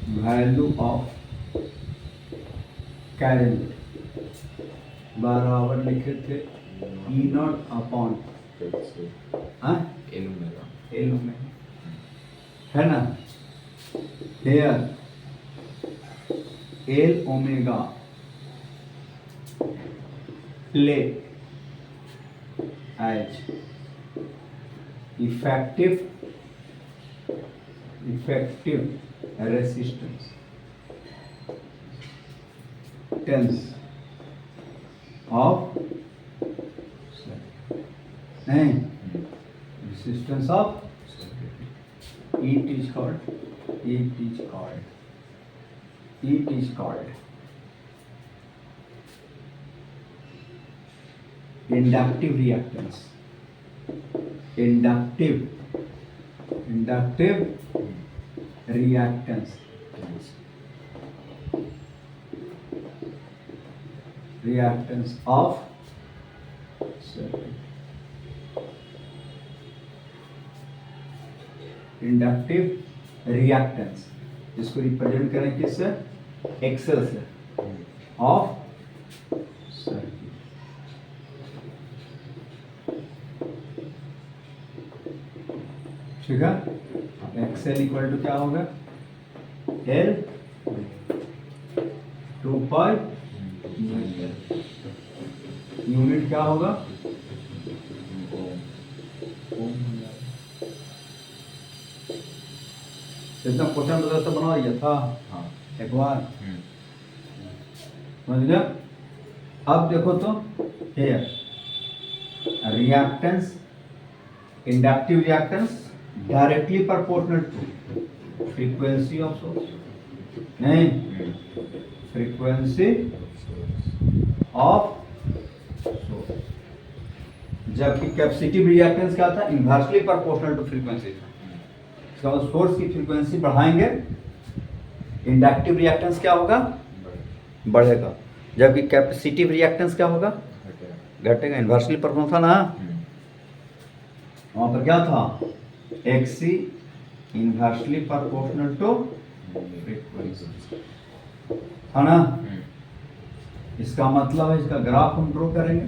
Value of current बराबर लिखे थे E naught upon L omega L में, है ना। Here L omega play as effective resistance of नहीं resistance of it is called inductive reactance. Inductive reactance of circuit. Inductive reactance, इसको represent करें किससे? एक्सेल से, ऑफ सर्किट। ठीक है, एक्सेल इक्वल टू क्या होगा? एल 2 पाई यूनिट क्या होगा? इतना क्वेश्चन बता तो बना दिया था। हाँ, एक बार समझ गया। अब देखो तो here reactance, inductive reactance directly proportional to frequency of source, नहीं फ्रीक्वेंसी ऑफ सोर्स, जबकि कैपेसिटिव रिएक्टेंस क्या था? इनवर्सली प्रोपोर्शनल टू फ्रीक्वेंसी था। इसका मतलब सोर्स की फ्रीक्वेंसी बढ़ाएंगे, इंडक्टिव रिएक्टेंस क्या होगा? बढ़ेगा, जबकि कैपेसिटिव रिएक्टेंस क्या होगा? घटेगा। इनवर्सली प्रोपोर्शनल था ना, वहां पर क्या था? X C inversely proportional to frequency था ना। इसका मतलब है, इसका ग्राफ हम ड्रॉ करेंगे।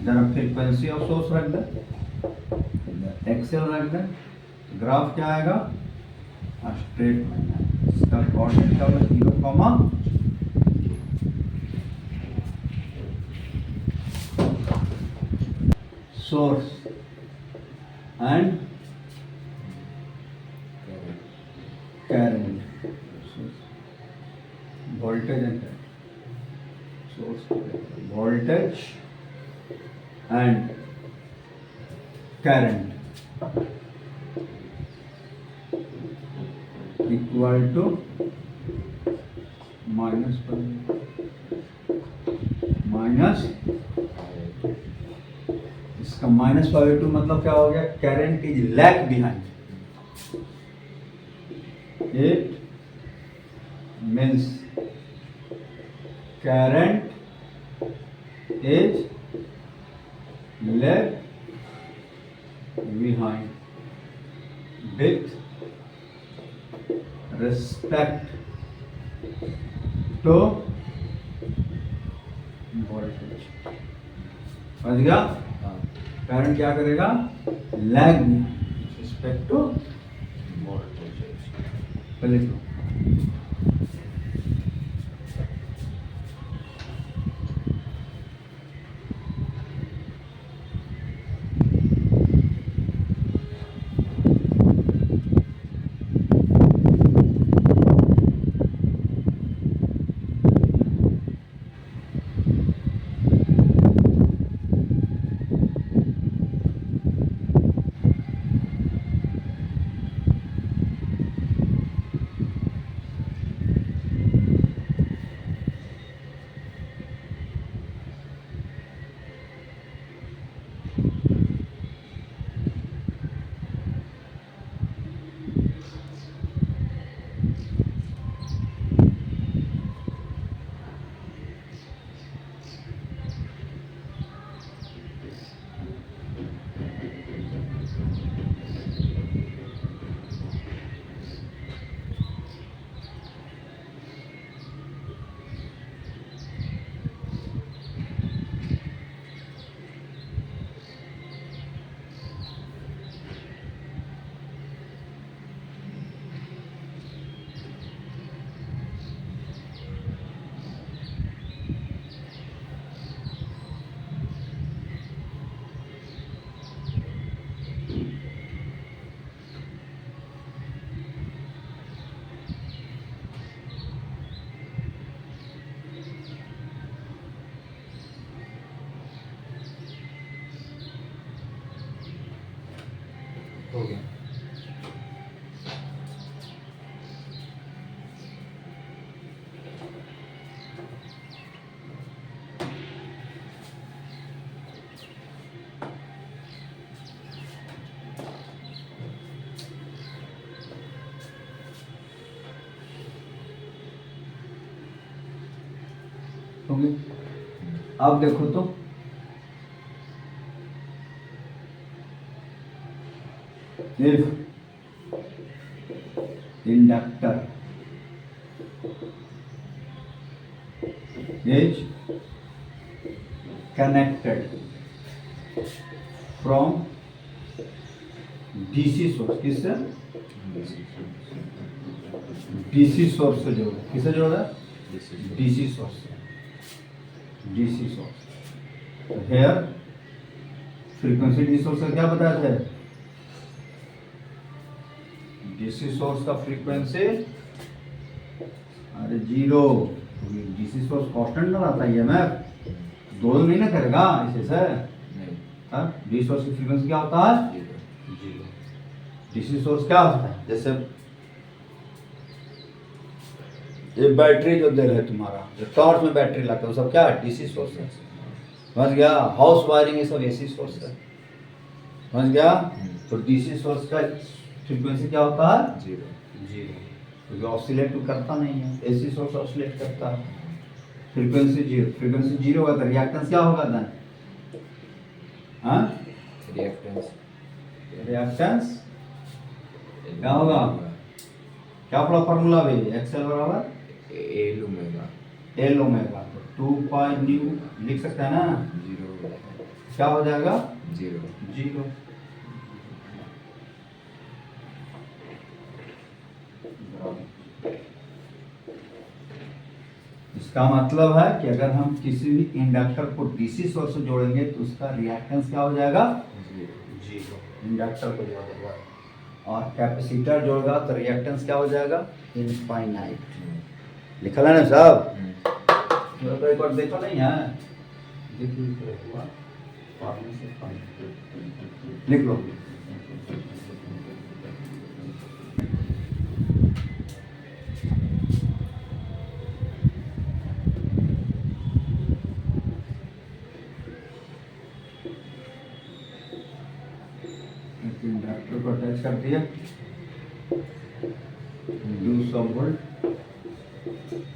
जरा फ्रीक्वेंसी ऑफ सोर्स रख दे, एक्सेल रख दे, ग्राफ क्या आएगा? Straight line. इसका कोऑर्डिनेट क्या होगा? 0, source and current, voltage and source, voltage and current equal to minus इसका -5/2 मतलब क्या हो गया? Current is lag behind. It means current is lag behind with respect to voltage। समझ गया? करंट क्या करेगा? Lag respect to voltage. पहले तो लिखोगे। अब देखो तो if inductor is connected from DC source, किससे? डीसी सोर्स से जोड़ा, किससे जोड़ा? डीसी सोर्स से, डीसी सोर्स। तो हेयर फ्रीक्वेंसी डीसी सोर्स का क्या बताया था? डीसी सोर्स का फ्रीक्वेंसी अरे 0, डीसी सोर्स कांस्टेंट ना रहता है मैं दो नहीं ना करेगा इसे से। डीसी सोर्स की फ्रीक्वेंसी क्या होता है? डीसी सोर्स क्या होता है? जैसे ये बैटरी जो दे रहे है तुम्हारा, जो टॉर्च में बैटरी लाता है, वो सब क्या है? डीसी सोर्स है। समझ गया? हाउस वायरिंग ये सब एसी सोर्स है। समझ गया? तो डीसी सोर्स का फ्रीक्वेंसी क्या होता है? 0, क्योंकि ऑसिलेट तो करता नहीं है। एसी सोर्स ऑसिलेट करता है। फ्रीक्वेंसी 0, फ्रीक्वेंसी 0 होगा तो रिएक्टेंस क्या होगा देन? हाँ, रिएक्टेंस क्या होगा? क्या पड़ा फॉर्मूला भी? एक्सएल बराबर एल ओमेगा। एल ओमेगा, तो 2 पाई न्यू लिख सकते हैं ना? 0 क्या हो जाएगा? 0। इसका मतलब है कि अगर हम किसी भी इंडक्टर को डीसी सोर्स से जोड़ेंगे तो उसका रिएक्टेंस क्या हो जाएगा? 0। इंडक्टर को जोड़ेगा और कैपेसिटर जोड़ेगा तो रिएक्टेंस क्या हो जाएगा? इनफाइनाइट। लिखा है ना साहब? तो एक बार देखो नहीं है, लिख लो। इंडक्टर को अटैच कर दिया, 200 वोल्ट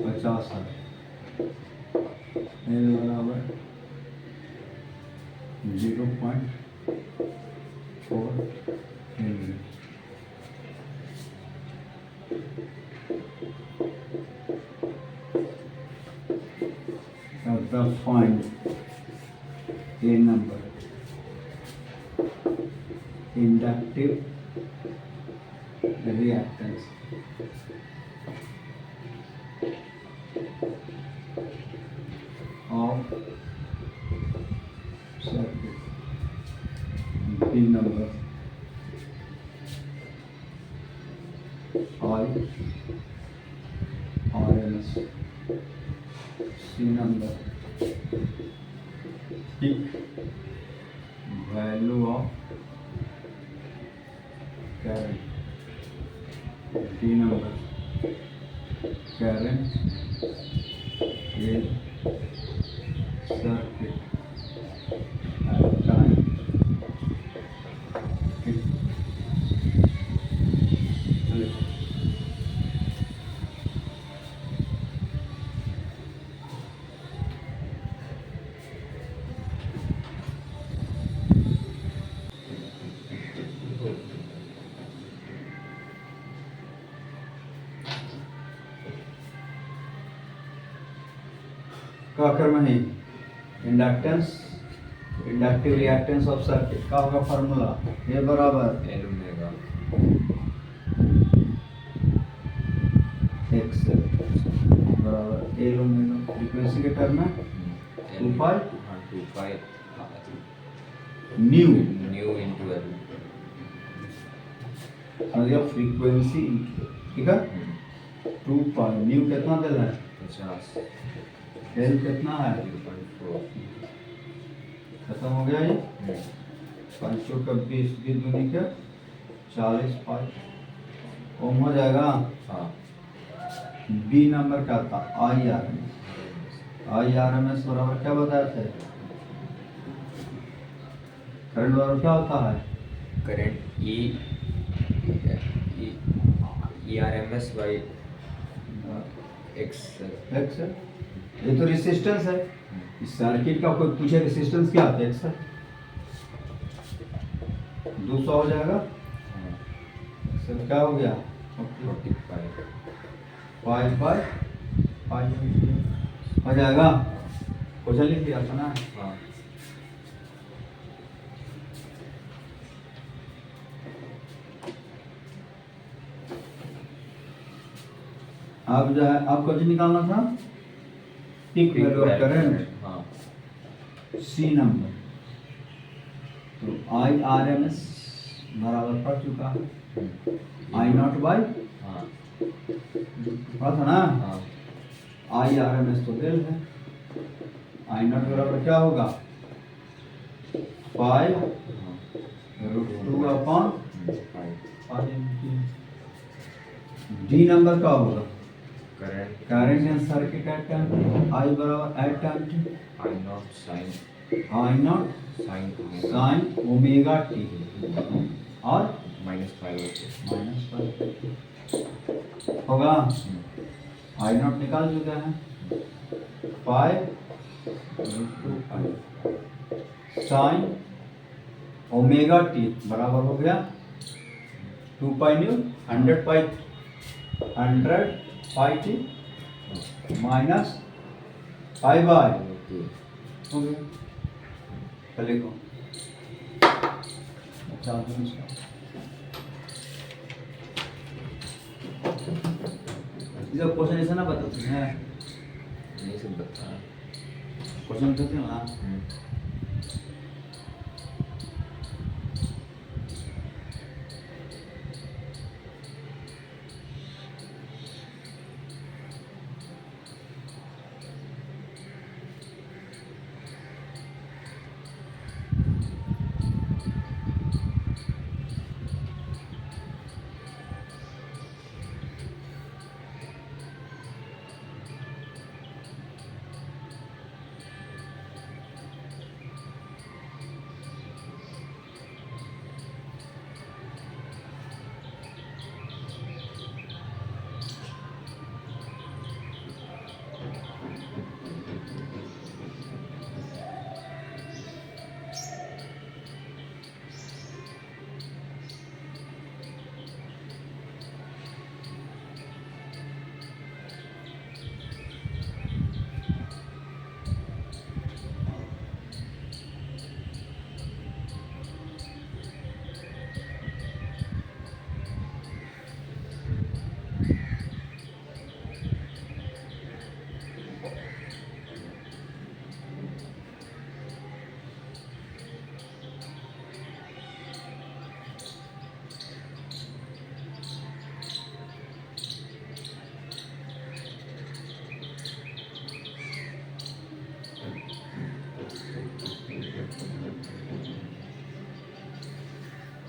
50 एल बराबर 0.4 Henry. Find a number inductive reactance of circuit. B number I RMS. C number peak value of current. D number current in circuit at time t. का कर्म है inductance, inductive reactance of circuit का होगा formula ए बराबर L omega x बराबर L omega. Frequency के term में 2 pi new into L. समझिए फ्रीक्वेंसी, ठीक है? 2 पाई न्यू कितना दे रहा है? 50। एल कितना है? 0.4। खत्म हो गया ये। 500 का 20 दूनी का 40 पाई ओम हो जाएगा। हाँ। बी नंबर क्या था? I R M S. I R M S बराबर क्या बताया थे? करंट बराबर क्या होता है? Current E R M S by X. X ये तो रेसिस्टेंस है। इस सर्किट का कोई पूछे रेसिस्टेंस क्या आता है सर, 200 हो जाएगा सर, क्या हो गया 45 5 बाय 5 हो जाएगा। क्वेश्चन लिख दिया था ना। हाँ अब जो है आपको जो निकालना था पीक वैल्यू ऑफ करंट, हाँ सी नंबर, तो IRMS बराबर पड़ चुका है I0 बाई, हाँ पढ़ा था ना। हाँ IRMS तो बेल है, I0 बराबर क्या होगा 5√2 अपॉन 5 डी नंबर का होगा current current in circuit at time I बराबर at time I0 sin I0 sin sine omega t और -5 -5 होगा। I0 निकाल चुका है 5√2 साइन ओमेगा टी बराबर हो गया 2 pi new 100 pi T minus pi by हो गया। तो लिखो जब क्वेश्चन ऐसा ना बताते हैं, नहीं सब बता क्वेश्चन करते हैं ना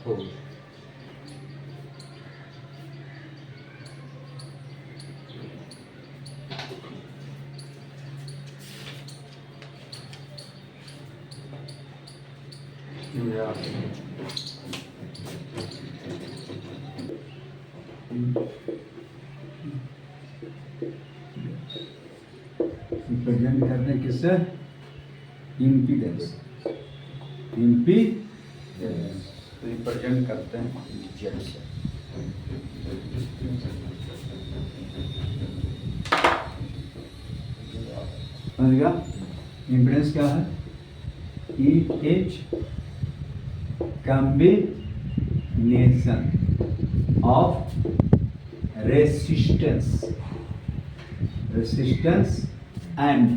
हो रिप्रेजेंट करते हैं किससे, इम्पीडेंस, इम्पीडेंस रिप्रेजेंट करते हैं जेड से। समझ गया इम्पीडेंस क्या है, EH combination of resistance and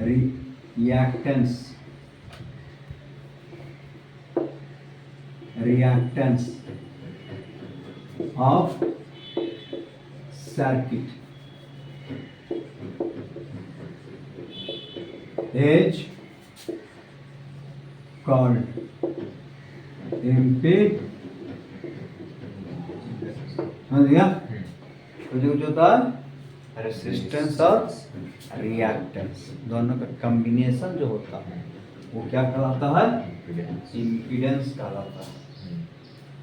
reactance of circuit is called impedance। समझ गया, तो जो होता है रेसिस्टेंस और रिएक्टेंस दोनों का कॉम्बिनेशन जो होता है वो क्या कहलाता है, इम्पीडेंस कहलाता है।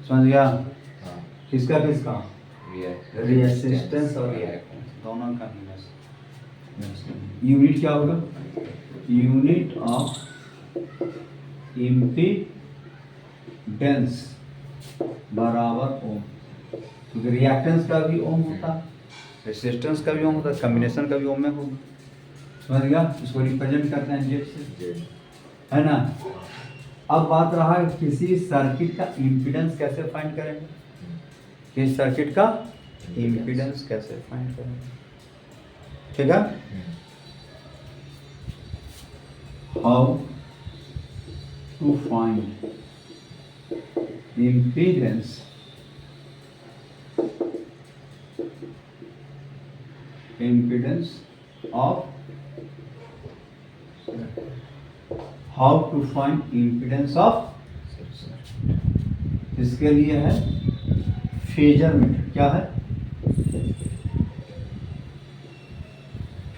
समझ गया, किसका किसका, रेसिस्टेंस और रिएक्टेंस दोनों का कॉम्बिनेशन। यूनिट क्या होगा, यूनिट ऑफ इम्पीडेंस बराबर ओम, क्योंकि रिएक्टेंस का भी ओम होता है, रेसिस्टेंस का भी ओम होता है, कॉम्बिनेशन का भी ओम में होगा। समझ गया, इसको रिप्रेजेंट करते हैं जेड से, जेड। है ना। अब बात रहा है किसी सर्किट का इम्पीडेंस कैसे फाइंड करेंगे, किसी सर्किट का इम्पीडेंस कैसे फाइंड करेंगे, ठीक है। How to find impedance of how to find impedance of, इसके लिए है फेजर मेथड। क्या है,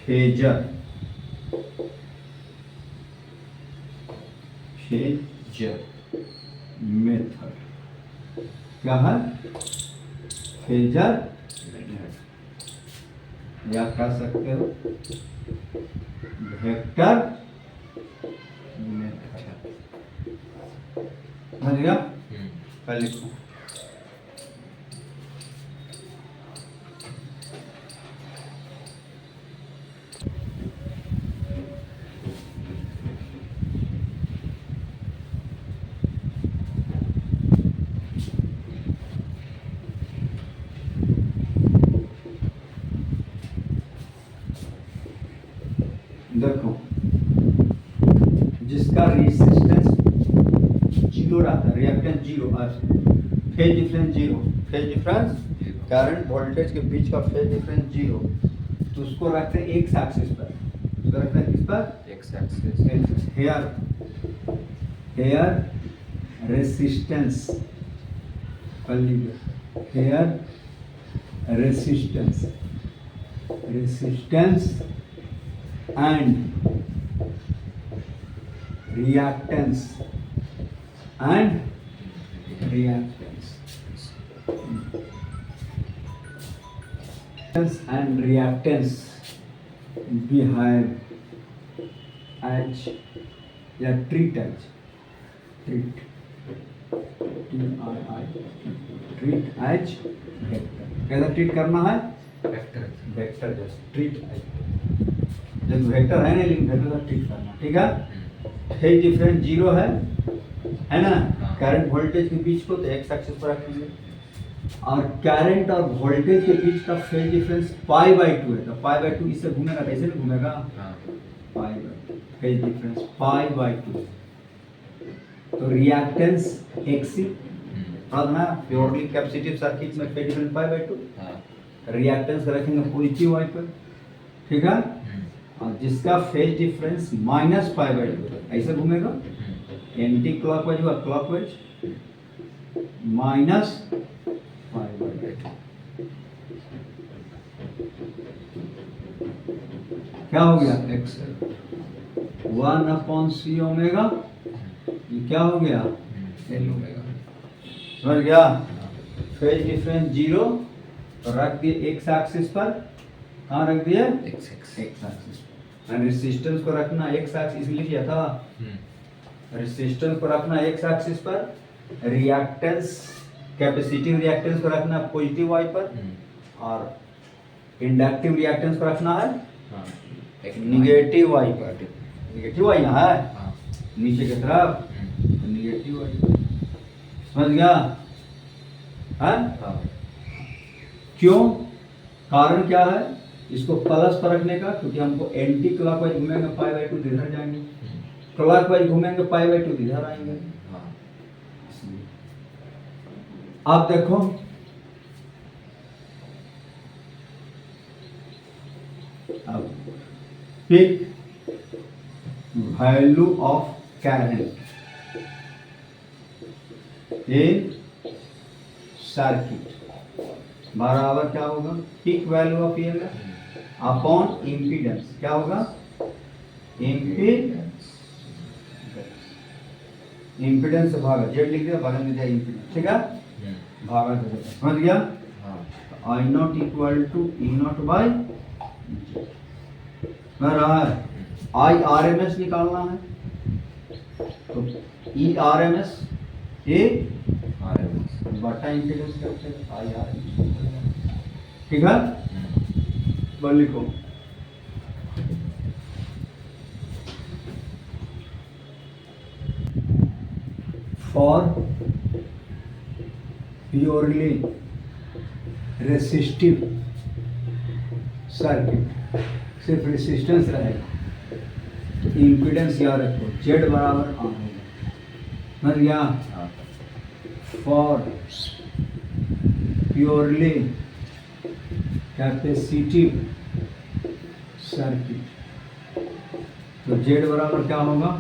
फेजर मेथड। क्या है, फेजर मेथड, या कह सकते हो वेक्टर मेथड। समझ गया, पहले लिखो। देखो, जिसका रेजिस्टेंस जीरो रहता है, reactance zero, phase difference zero, phase difference current voltage के बीच का फेज डिफरेंस जीरो, तो उसको रखते हैं एक्स एक्सिस पर, उसको रखते हैं किस पर, x axis. Here resistance, here resistance and reactance behave as या treat as वेक्टर। कैसा ट्रीट करना है, वेक्टर जैसे ट्रीट एज, जब वेक्टर है ना, लेकिन वेक्टर का ट्रीट करना, ठीक है। फेज डिफरेंस जीरो है ना, करंट वोल्टेज के बीच को तो एक्स एक्सिस पर रखेंगे, और करंट और वोल्टेज के बीच का phase difference pi by two है, तो पाई बाई टू इससे घूमेगा, कैसे नहीं घूमेगा, pi by, phase difference pi by two, तो रिएक्टेंस एक्सी, ना प्योरली कैपेसिटिव सर्किट में phase difference pi by two, reactance रखेंगे पॉजिटिव वाई पर, ठीक है। और जिसका phase difference minus pi by two, ऐसे घूमेगा, एंटी क्लॉकवाइज हुआ clockwise, minus pi by two, क्या हो गया, एक्स 1/c ओमेगा, ये क्या हो गया, एल ओमेगा। समझ गया, फेज डिफरेंस जीरो, तो रख दिए एक्स एक्सिस पर, कहाँ रख दिए, एक्स एक्सिस, रेसिस्टेंस को रखना एक्स एक्सिस लिख लिया था, रेसिस्टेंस को रखना एक्स एक्सिस पर, रिएक्टेंस कैपेसिटिव रिएक्टेंस को रखना पॉजिटिव वाई पर, और इंडक्टिव रिएक्टेंस को रखना है निगेटिव वाई पर। निगेटिव वाई यहाँ है नीचे की तरफ, निगेटिव वाई, समझ गया, है? क्यों, कारण क्या है इसको प्लस पर रखने का, क्योंकि हमको एंटी क्लॉकवाइज घूमेंगे पाई बाई टू इधर जाएंगे, क्लॉकवाइज घूमेंगे पाई बाई टू इधर आएंगे। आप देखो, अब peak value of current in circuit बराबर क्या होगा, peak value of EMF upon impedance, क्या होगा, इम्पीडेंस से भागा, जेड लिख दिया, भागा में दिया इम्पीडेंस, ठीक है, भागा दे, समझ गया। I naught equal to E naught by Z, समझ रहा है? आई आर एम एस निकालना है तो E R M S A RMS. बटा impedance character I R M S. ठीक है, बोल लिखो। फॉर प्योरली रेसिस्टिव सर्किट, सिर्फ रेसिस्टेंस रहेगा तो इम्पीडेंस याद रखो जेड बराबर आर होगा। समझ गया? हाँ. फॉर प्योरली कैपेसिटिव सर्किट तो जेड बराबर क्या होगा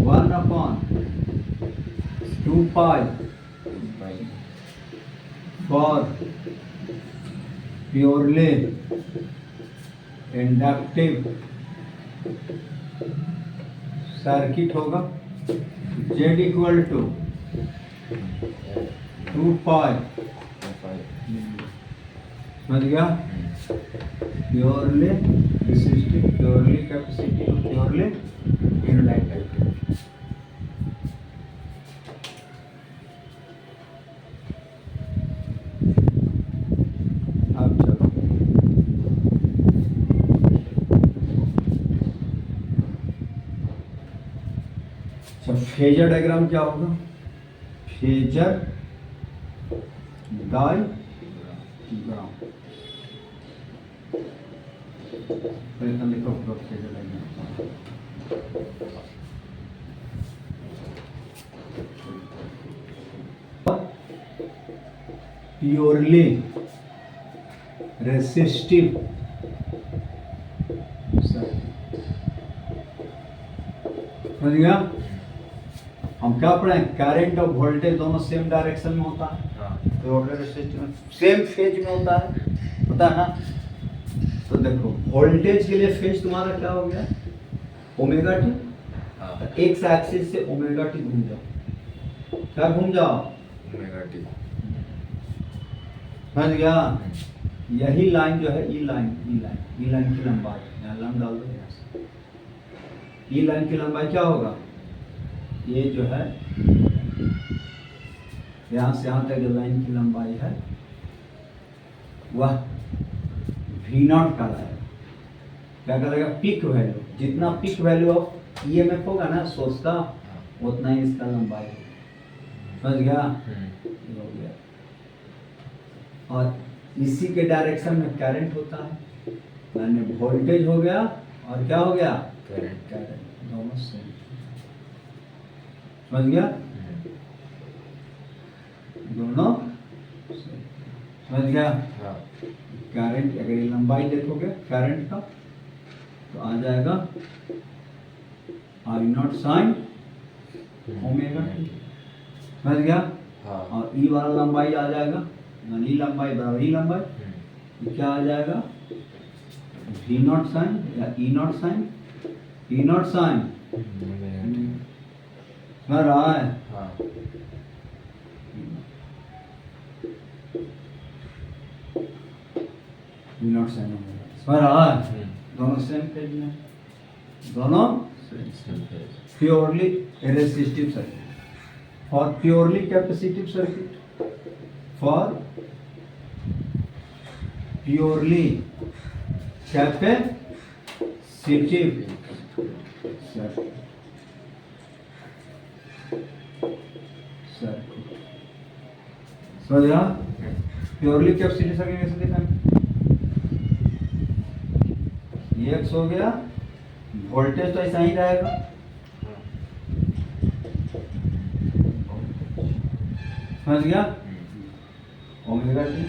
1/2 pi By for purely inductive circuit होगा Z equal to 2 pi. By. समझ गया? Purely resistive, purely capacitive, purely inductive. अब चलो अच्छा, फेजर डायग्राम क्या होगा? फेजर डायग्राम लिखो फेजर डायग्राम। प्योरली रेसिस्टिव समझ गया? हम क्या पढ़े? करंट और वोल्टेज दोनों सेम डायरेक्शन में होता है हाँ. तो रेसिस्टिव सेम फेज में होता है, पता है ना? तो देखो वोल्टेज के लिए फेज तुम्हारा क्या हो गया? Omega T. हाँ. एक्स एक्सिस से ओमेगा टी घूम जाओ, क्या घूम जाओ? Omega T. समझ गया? यही लाइन जो है ई लाइन, ई लाइन की लंबाई यहाँ लंब डाल दो यहाँ से। ई लाइन की लंबाई क्या होगा? ये जो है यहाँ से यहाँ तक जो लाइन की लंबाई है वह V नॉट कहलाएगा। क्या कहलाएगा? Peak value. जितना पीक वैल्यू ऑफ ईएमएफ होगा ना सोर्स का उतना ही इसका लंबाई होगा। समझ गया? ये हो गया। और इसी के डायरेक्शन में करंट होता है, यानी वोल्टेज हो गया और क्या हो गया? Current. करंट, दोनों सेम। समझ गया? दोनों same। समझ गया? हाँ. करंट अगर ये लंबाई देखोगे करंट का तो आ जाएगा आई नॉट साइन ओमेगा टी। समझ गया? हाँ. और ई वाला लंबाई आ जाएगा, यानी ई लंबाई बराबर ई लंबाई, ये क्या आ जाएगा? वी नॉट साइन या E naught sine, E naught sine. Omega T. समझ रहा है? हाँ. V naught sine omega. समझ रहा है? दोनों सेम पेज में, दोनों Same phase. Purely resistive circuit. For purely capacitive circuit, for purely capacitive circuit, समझ रहा? प्योरली कैपेसिटिव सर्किट कैसे देखा? ये एक्स हो गया, वोल्टेज तो ऐसा ही रहेगा, समझ गया? Omega T.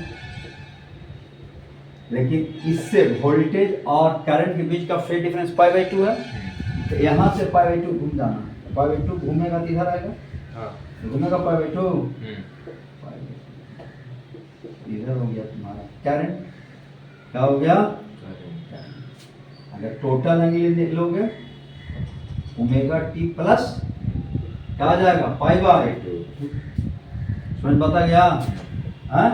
लेकिन इससे वोल्टेज और करंट के बीच का फेज डिफरेंस π/2 है, तो यहाँ से π/2 घूम जाना है। π/2 घूमेगा तो इधर आएगा, हाँ. घूमेगा π/2 हम्म. इधर हो गया तुम्हारा करंट। क्या हो गया? Current. अगर टोटल एंगल देख लोगे ओमेगा टी प्लस क्या आ जाएगा? π/2। समझ बता गया? हाँ,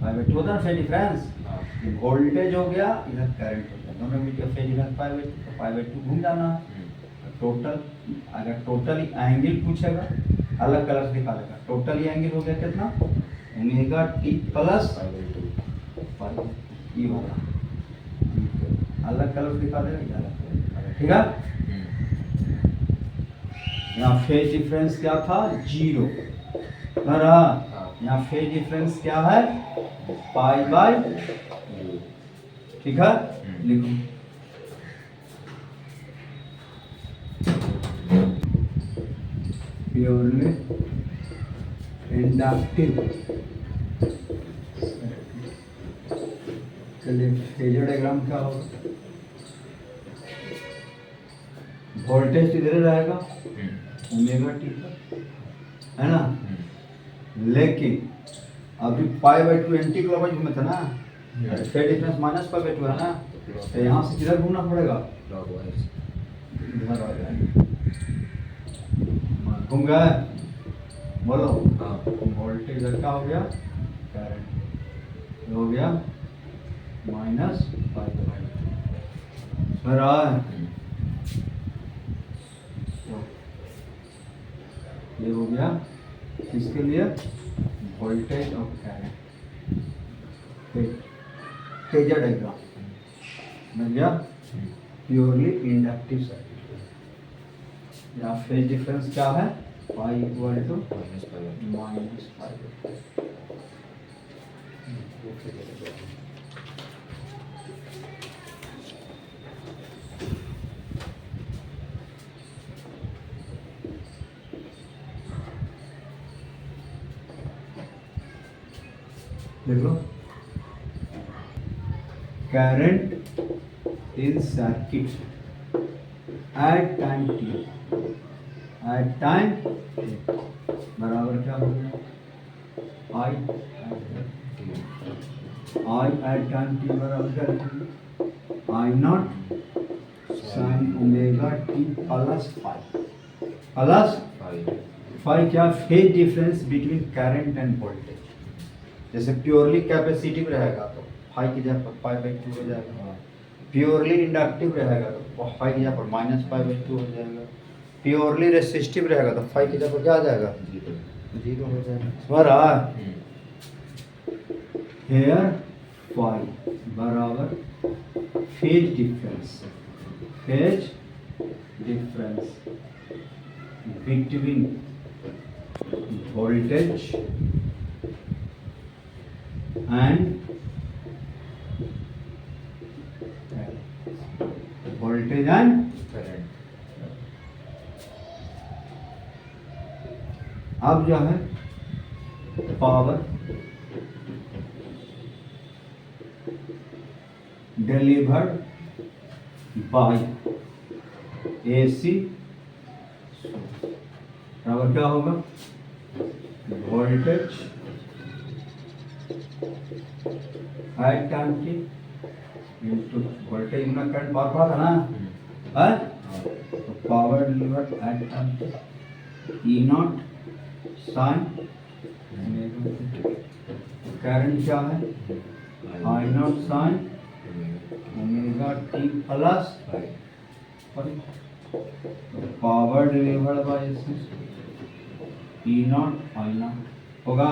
π/2 होता है ना फेज डिफरेंस। हाँ. वोल्टेज हो गया, इधर करंट हो गया, दोनों मिलकर phase difference pi by two घूम जाना है। टोटल अगर टोटल एंगल पूछेगा अलग कलर से दिखा देगा। टोटल एंगल हो गया कितना ओमेगा टी प्लस ये वाला अलग कलर से दिखा देगा ये अलग कलर दिखा देगा, ठीक है। यहाँ फेज डिफरेंस क्या था 0 यहाँ फेज डिफरेंस क्या है पाई बाई, ठीक है। लिखो प्योरली इंडक्टिव, चलिए फेजर डायग्राम क्या होगा, वोल्टेज इधर रहेगा ओमेगा टी पर, है ना। लेकिन अभी pi by two anti clockwise में था ना, phase difference minus pi by two है ना, तो यहाँ से किधर घूमना पड़ेगा इधर आ जाएगा। घूम गए बोलो। वोल्टेज क्या हो गया करंट हो गया माइनस पाई बाई टू, ये हो गया किसके लिए voltage of current phasor diagram बन गया प्योरली इंडक्टिव सर्किट। यहाँ फेज डिफरेंस क्या है pi equal to minus pi. देख लो current in circuit at time t, at time बराबर क्या हो गया आई एट टाइम टी बराबर क्या लिखेंगे I naught sine omega t plus phi क्या phase difference between current and voltage. जैसे प्योरली कैपेसिटिव रहेगा तो फाई की जगह पर पाई बाई टू हो जाएगा, प्योरली इंडक्टिव रहेगा तो फाई की जगह पर माइनस पाई बाई टू हो जाएगा, प्योरली रेसिस्टिव रहेगा तो फाई की जगह पर क्या आ जाएगा 0 हो जाएगा। समझ रहा है हेयर फाई बराबर phase difference between voltage and voltage and current। अब जो है पावर डिलीवर्ड बाय एसी बराबर क्या होगा voltage at time t into voltage गुना करंट पावर था ना है, तो power delivered at time t E naught sine current क्या है I naught sine omega t plus power delivered by E naught I naught होगा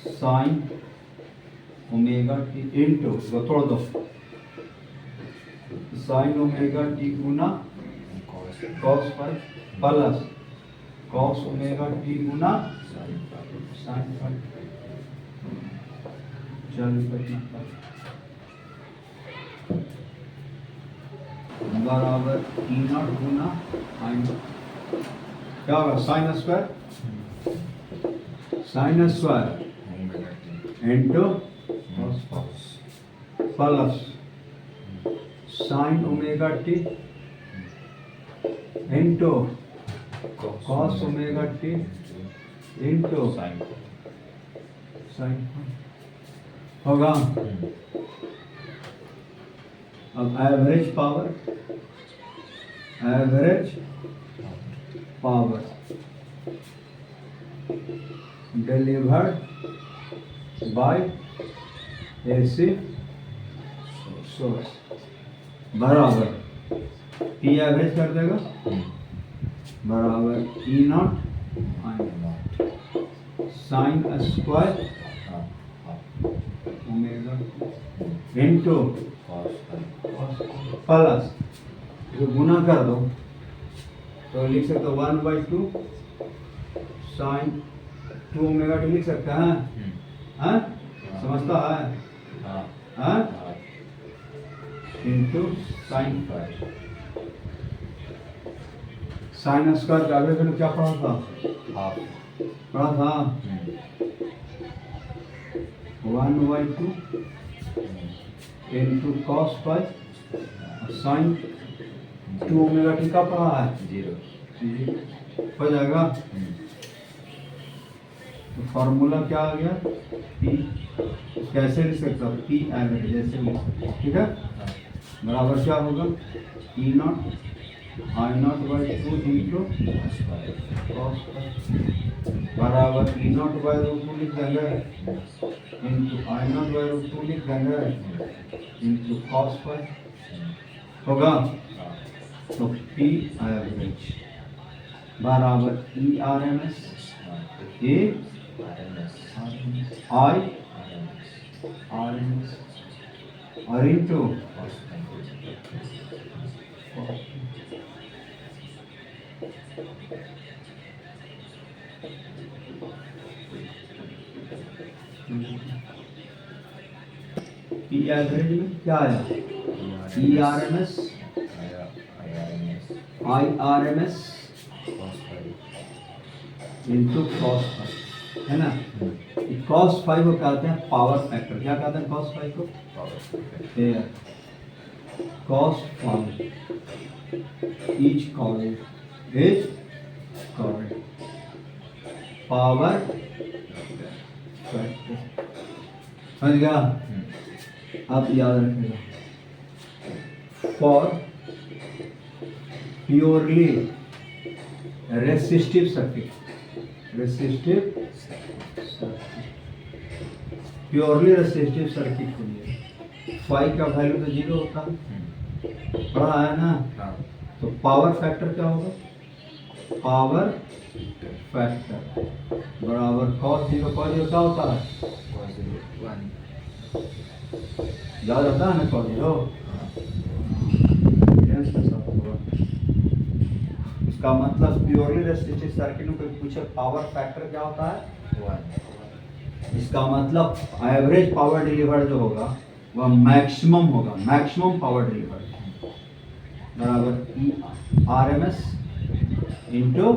साइन ओमेगा टी इंटू तोड़ दो साइन ओमेगा टी गुना cos phi plus cos omega t गुना sine phi. चल बराबर E naught गुना आई नॉट क्या होगा sign square into plus sine omega t into cos omega t into sine होगा। अब average power delivered by AC source बराबर P average कर देगा बराबर E naught sine square omega into plus जो गुना कर दो तो लिख सकते हो 1/2 साइन 2 ओमेगा टी लिख सकते हैं हाँ समझता है हाँ इनटू साइन साइन स्क्वायर का आगे क्या पढ़ा था पढ़ा था 1/2 into cos pi sine 2 omega T का पढ़ा है 0 हो जाएगा तो फॉर्मूला क्या आ गया पी कैसे लिख सकता हूँ पी एवरेज जैसे लिख सकते हैं ठीक है बराबर क्या होगा E naught I naught by 2 into cos बराबर ई नॉट बाई रूट 2 लिख देंगे into I naught by root 2 लिख देंगे इंटू कॉस पाई होगा तो पी एवरेज बराबर E R M S A I R M S और इंटू पी एवरेज में क्या आया E R M S I R M S into cos phi है ना कॉस 5 को कहते हैं पावर फैक्टर क्या कहते हैं कॉस 5 को cos 5 is called power factor समझ गया आप याद रखिएगा for purely resistive circuit purely resistive circuit के लिए फाई का वैल्यू तो 0 होता है पढ़ा है ना तो पावर फैक्टर क्या होगा पावर फैक्टर बराबर cos 0 क्या होता है याद रहता है ना cos 0 इसका मतलब प्योरली रेसिस्टिव सर्किट में कोई पूछे पावर फैक्टर क्या होता है 1 इसका मतलब एवरेज पावर डिलीवर्ड जो होगा वह मैक्सिमम होगा मैक्सिमम पावर डिलीवर्ड बराबर E R M S into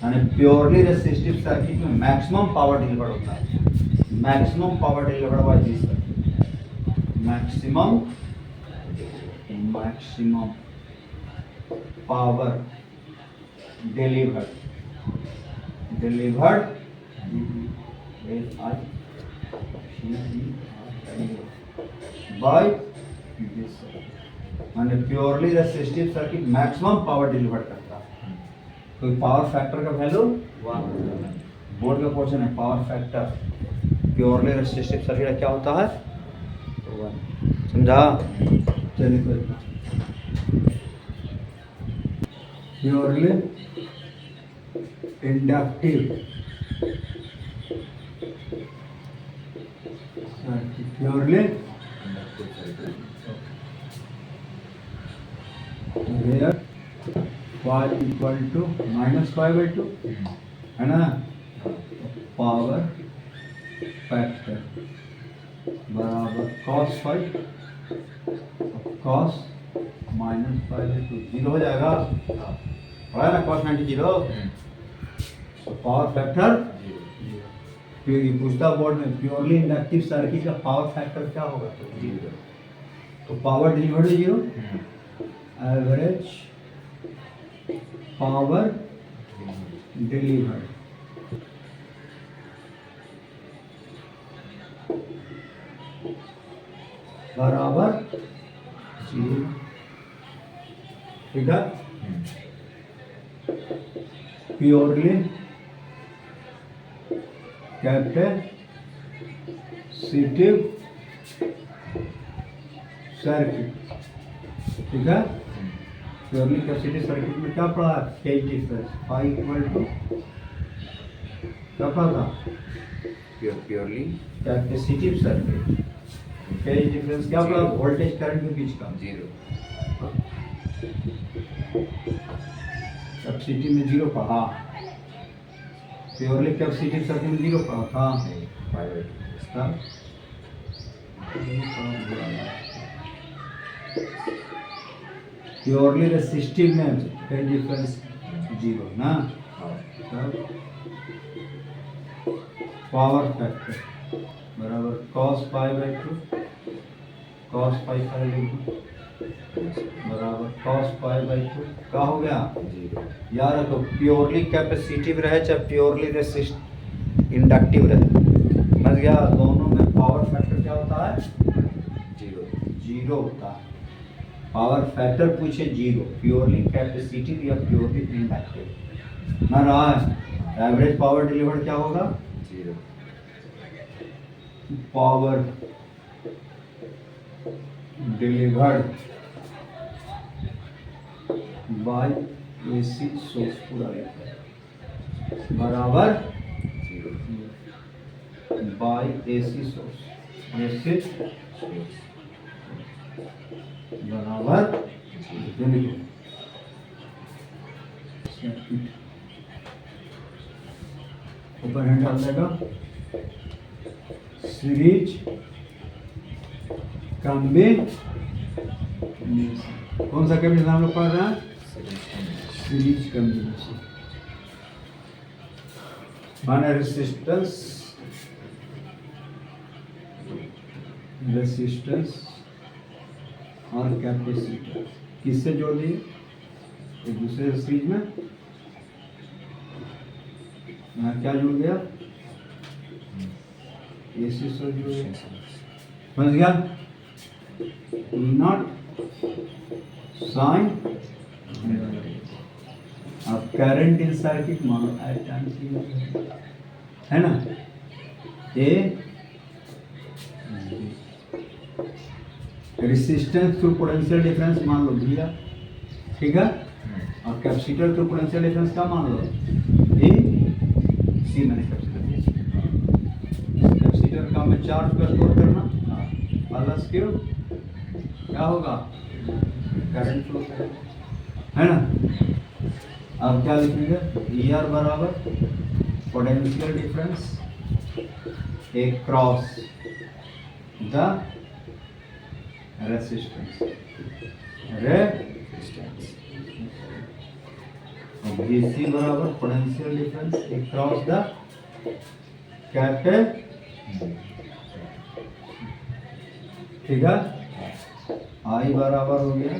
यानी प्योरली रेसिस्टिव सर्किट में मैक्सिमम पावर डिलीवर्ड होता है maximum power delivered by this maximum power delivered by this माने purely resistive circuit maximum power delivered करता है कोई पावर फैक्टर का वैल्यू 1 बोर्ड का क्वेश्चन है power factor purely resistive circuit क्या होता है 1 समझा चलिए कोई purely inductive purely where y equal to -5/2 है ना पावर फैक्टर बराबर cos 5 cos -5/2 0 हो जाएगा पढ़ा ना cos 90 0 तो पावर फैक्टर फिर ये पूछता बोर्ड में प्योरली इंडक्टिव सर्किट का पावर फैक्टर क्या होगा तो power delivered 0 average power delivered बराबर 0 ठीक है प्योरली कैपेसिटिव सर्किट, ठीक है। प्योरली कैपेसिटिव सर्किट में क्या पढ़ा है, phase difference phi equal to क्या पढ़ा था, purely capacitive circuit phase difference क्या पढ़ा, वोल्टेज करंट के बीच का 0 कैपेसिटी में 0 पढ़ा, प्योरली कैपेसिटिव सर्किट में 0 पढ़ा था। नहीं 5/2 प्योरली रेसिस्टिव में फेज डिफरेंस 0 ना। पावर फैक्टर बराबर cos π/2 cos π बराबर cos π/2 क्या हो गया, 0 याद रखो प्योरली कैपेसिटिव रहे चाहे प्योरली रेसिस्ट इंडक्टिव रहे, समझ गया, दोनों में पावर फैक्टर क्या होता है, 0 होता है। पावर फैक्टर पूछे 0, प्योरली कैपेसिटिव या प्योरली इंडक्टिव ना रहा है, एवरेज पावर डिलीवर्ड क्या होगा, 0 power delivered bye AC source पूरा बराबर 0 बाय एसी सोर्स, एसी बराबर ऊपर हैंड डाल देगा, सीरीज कॉम्बिनेशन, कौन सा कॉम्बिनेशन हम लोग पढ़ रहे हैं, सीरीज कॉम्बिनेशन, माने रेसिस्टेंस और कैपेसिटर किससे जोड़ दिए, एक दूसरे सीरीज में, यहाँ क्या जुड़ गया, एसी से जुड़ गया, समझ गया, नॉट साइन। अब करंट इन सर्किट मानो एट टाइम्स है ना, ए रेसिस्टेंस थ्रू पोटेंशियल डिफरेंस मान लो भैया, ठीक है, और कैपेसिटर थ्रू पोटेंशियल डिफरेंस क्या मान लो, ए सी मैंने कैपेसिटर का में चार्ज का स्टोर करना, प्लस क्यू क्या होगा, करंट फ्लो है ना। अब क्या लिखेंगे, ई आर बराबर potential difference across the resistance VC बराबर potential difference across the capacitor, ठीक है। I बराबर हो गया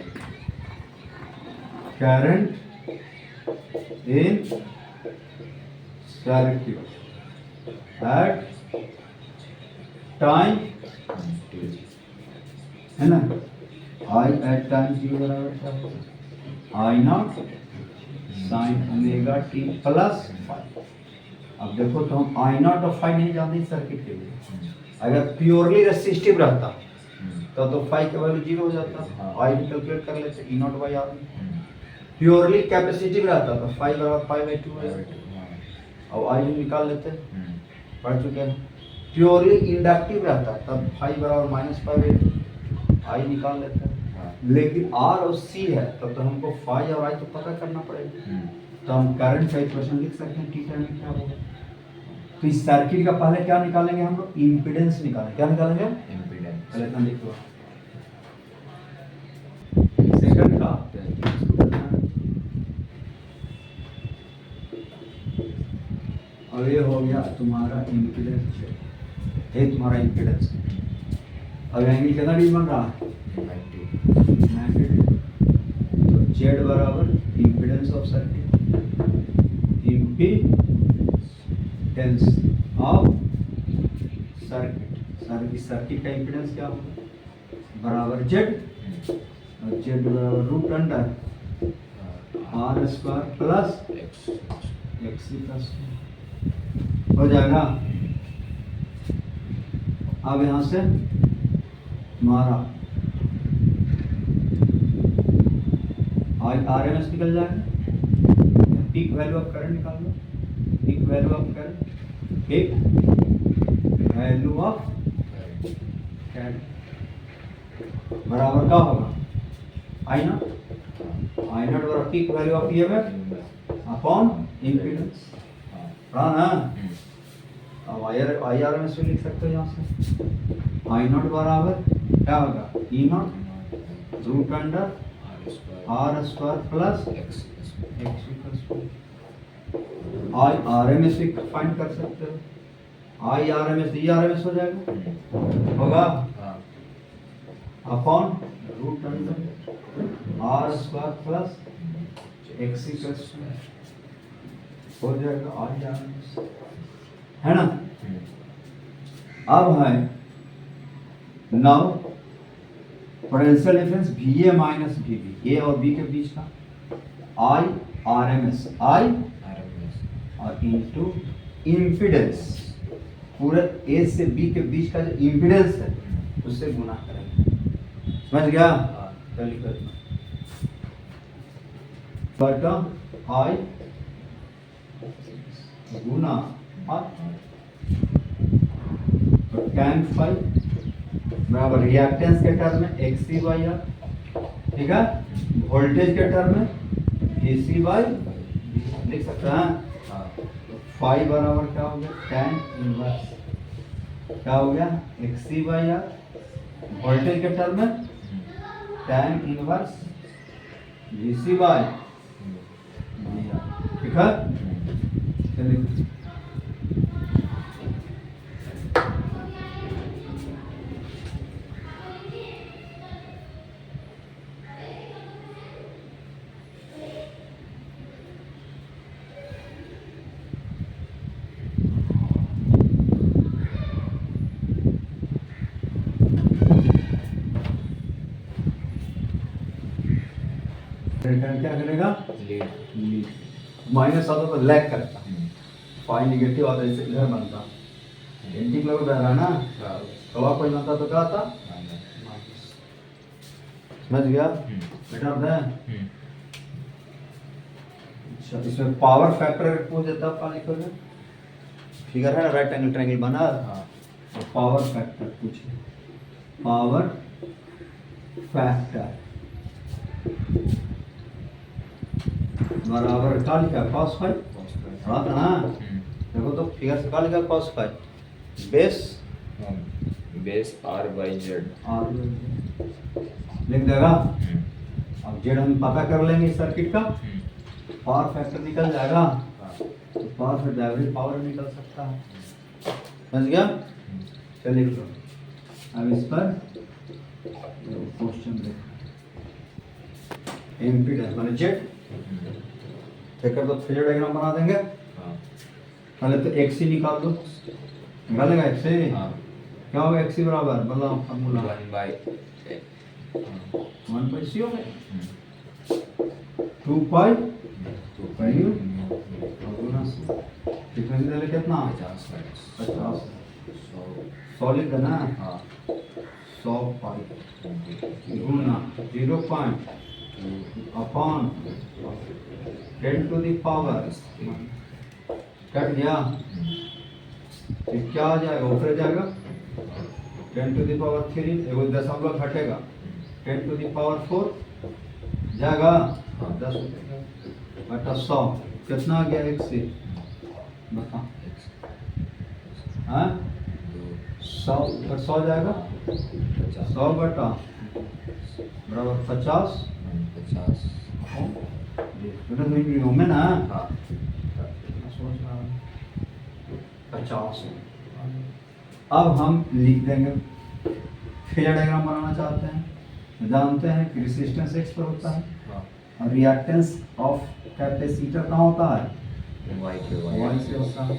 current in circuit at time, है ना, आई एट टाइम टी बराबर क्या होगा, I naught sine omega t plus five. अब देखो तो हम आई नॉट और फाइव नहीं जानते सर्किट के लिए, अगर प्योरली रेसिस्टिव रहता तो फाइव का वैल्यू 0 हो जाता, आई भी कैलकुलेट कर लेते, E naught by R. Purely capacitive रहता तो फाइव बराबर पाई बाई 2 हो जाता, और आई भी निकाल लेते, पढ़ चुके हैं। प्योरली इंडक्टिव रहता तब फाइव बराबर माइनस पाई बाई 2, आई निकाल लेते हैं। लेकिन आर और सी है तब तो हमको फाइव और आई तो पता करना पड़ेगा, तो हम करंट का इक्वेशन लिख सकते हैं, टी टाइम में क्या होगा। तो इस सर्किट का पहले क्या निकालेंगे हम लोग, इम्पीडेंस निकालेंगे, क्या निकालेंगे, इम्पीडेंस, पहले इतना लिख लो, सेकंड का अब ये हो गया तुम्हारा इम्पीडेंस, ये तुम्हारा इम्पीडेंस। अब एंगल कितना डिग्री बन रहा है, 90। तो जेड बराबर impedance of circuit, impedance of circuit, circuit का इम्पीडेंस क्या होगा, बराबर जेड, और जेड बराबर root under R square plus X plus हो जाएगा। अब यहाँ से हमारा RMS निकल जाएगा, पीक वैल्यू ऑफ करंट निकाल लो, peak value of current, peak value of current बराबर क्या होगा, आई नॉट बराबर peak value of EMF upon impedance, पढ़ा ना। अब IRMS भी लिख सकते हो यहाँ से, आई नॉट बराबर क्या होगा, E not root under R square plus X IRMS भी फाइंड कर सकते हो, IRMS ERMS हो जाएगा, होगा upon root under R square plus X square हो जाएगा IRMS, है ना। अब है now potential difference VA minus VB, A और B के बीच का IRMS और इनटू इम्पीडेंस, पूरे A से B के बीच का जो इम्पीडेंस है उससे गुना करेंगे, समझ गया। चलिए बटा I गुना R, तो tan फाई बराबर रिएक्टेंस के टर्म में XC/R, ठीक है, वोल्टेज के टर्म में VC/V लिख सकते हैं। फाई बराबर क्या हो गया, tan इनवर्स क्या हो गया XC/R, वोल्टेज के टर्म में tan इनवर्स VC/VR, ठीक है। चलिए क्या करेगा, लीड माइनस आता तो लैग करता, फाई निगेटिव आता जैसे इधर बनता, एंटी क्लॉक बह रहा ना, क्लॉक वाइज बनता तो क्या आता, समझ गया बेटा है। अच्छा इसमें पावर फैक्टर पूछ देता आप लिखोगे, फिगर है ना राइट एंगल ट्रायंगल बना, तो पावर फैक्टर पूछे, पावर फैक्टर बराबर क्या लिखा cos फाई, पढ़ा था ना, देखो तो फिगर से क्या लिखा cos फाई, बेस R/Z लिख देगा। अब जेड हम पता कर लेंगे इस सर्किट का, पावर फैक्टर निकल जाएगा, तो पावर फैक्टर एवरेज पावर निकल सकता है, समझ गया। चलिए अब इस पर क्वेश्चन देखो, इम्पीडेंस माने जेड फिर तो फेजर डायग्राम बना देंगे। पहले तो XC निकाल दो, निकालेगा XC, क्या होगा XC बराबर, बताओ फार्मूला 1/C हो गया, 2 पाई फ्रीक्वेंसी ले कितना 50 सॉलिड है ना, 100 पाई गुना 0.2 upon 10 to the power, cut गया, फिर क्या आ जाएगा, ऊपर जाएगा 10 टू द पावर 3, एगो दशमलव घटेगा 10 टू द पावर 4 जाएगा 10 बटा 100, कितना आ गया XC बता, हाँ 100 जाएगा, 100 बटा बराबर 50 में ना 50। अब हम लिख देंगे, फेजर डायग्राम बनाना चाहते हैं, जानते हैं कि रेजिस्टेंस X पर होता है और रिएक्टेंस ऑफ कैपेसिटर कहाँ होता है, Y से होता है,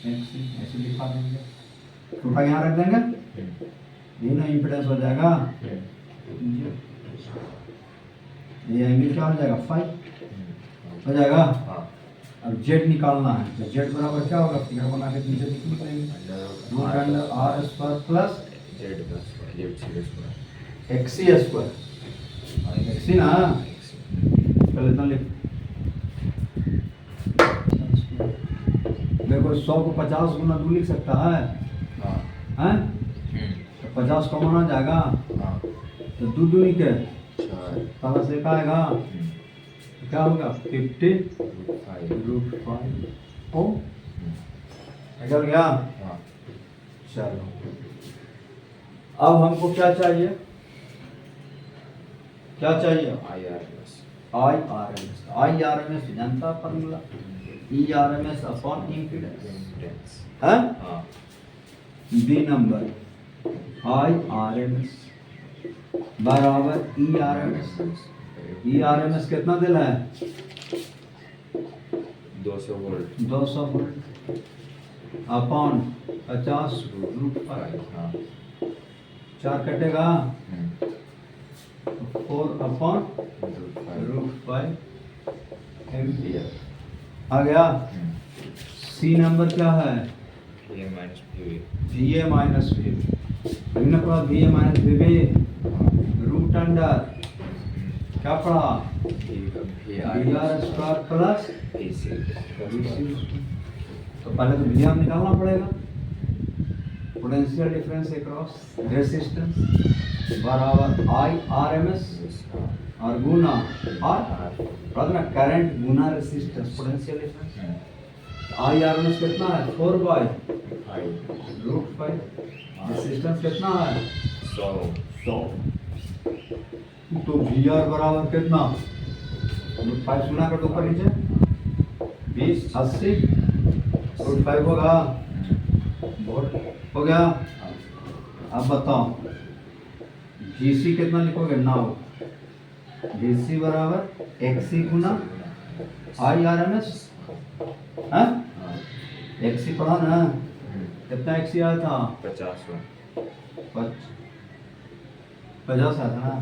ऐसे लिखा देंगे, छोटा यहाँ रख देंगे, ये ना इम्पीडेंस हो जाएगा, ये एंगल क्या हो जाएगा 5 हो जाएगा। अब जेड निकालना है, तो जेड बराबर क्या होगा, फिगर बना के नीचे निकलेंगे, root under R square plus XC square, XC ना चल इतना लिख। देखो 100 को 50 गुना 2 लिख सकता है हाँ हैं? तो 50 कॉमन आ जाएगा हाँ तो 2 दूनी के 4 सारा से का आएगा तो क्या होगा 50 रूट 5 √5 ओ निकल गया। हाँ चलो अब हमको क्या चाहिए, क्या चाहिए? IRMS IRMS जनता formula ERMS upon impedance impedance है। हाँ बी नंबर IRMS बराबर ERMS कितना दिला है 200 वोल्ट 200 वोल्ट अपॉन 50 √5 हाँ 4 कटेगा 4 अपॉन √5 एम्पियर आ गया। सी नंबर क्या है ये minus PV VA minus VB हमने पढ़ा VA minus VB root under क्या पढ़ा VR स्क्वायर प्लस AC तो पहले तो VR निकालना पड़ेगा। पोटेंशियल डिफरेंस अक्रॉस रेजिस्टेंस बराबर IRMS और गुना और करंट गुना रेजिस्टेंस पोटेंशियल डिफरेंस। IRMS कितना है 4/√5 रेजिस्टेंस कितना है 100 तो VR बराबर कितना √5 गुना कर दो ऊपर नीचे 20 80 √5 होगा बहुत हो गया। अब बताओ GC कितना लिखोगे 9 GC बराबर XC गुना IRMS हाँ XC पढ़ा ना कितना XC आया था 50 50 आया था ना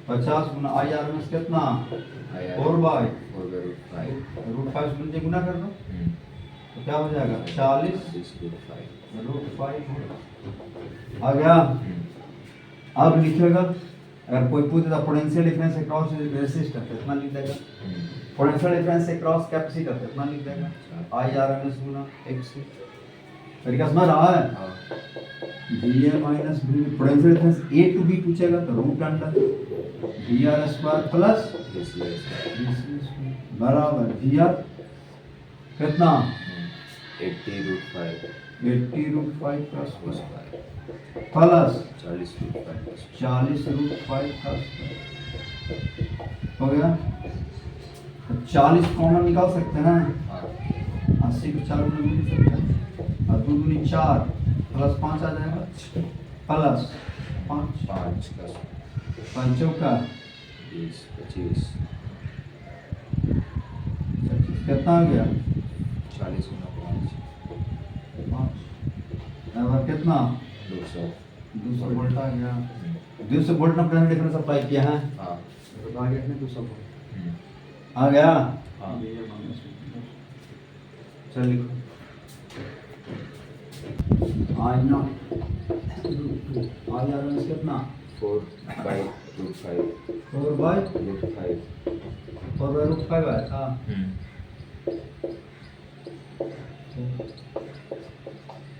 50 गुना IRMS कितना 4/√5 नीचे गुना कर दो तो क्या हो जाएगा 40 √5 आ गया। अब लिखेगा अगर कोई पूछे तो पोटेंशियल डिफरेंस अक्रॉस रेजिस्टेंस कितना लिख देगा पोटेंशियल डिफरेंस अक्रॉस कैपेसिटर कितना लिख देगा IRMS गुना XC तरीका समझ रहा है। VA minus VB potential difference A to B पूछेगा तो root under VR square plus बराबर VR कितना 80 √5 प्लस प्लस 40 √5 प्लस हो गया। तो 40 कॉमन निकाल सकते हैं ना 80 को 4 में मिल सकता है और 2 दूनी 4 प्लस 5 आ जाएगा प्लस 5 5 का 20 25 कितना आ गया 40 गुना 5 अब कितना 200 200 वोल्ट आ गया 200 वोल्ट ना पोटेंशियल डिफरेंस अप्लाई किया है हाँ तो आ गया 200 वोल्ट आ गया। हाँ चल लिखो IRMS कितना 4/√5 4/√5 आया था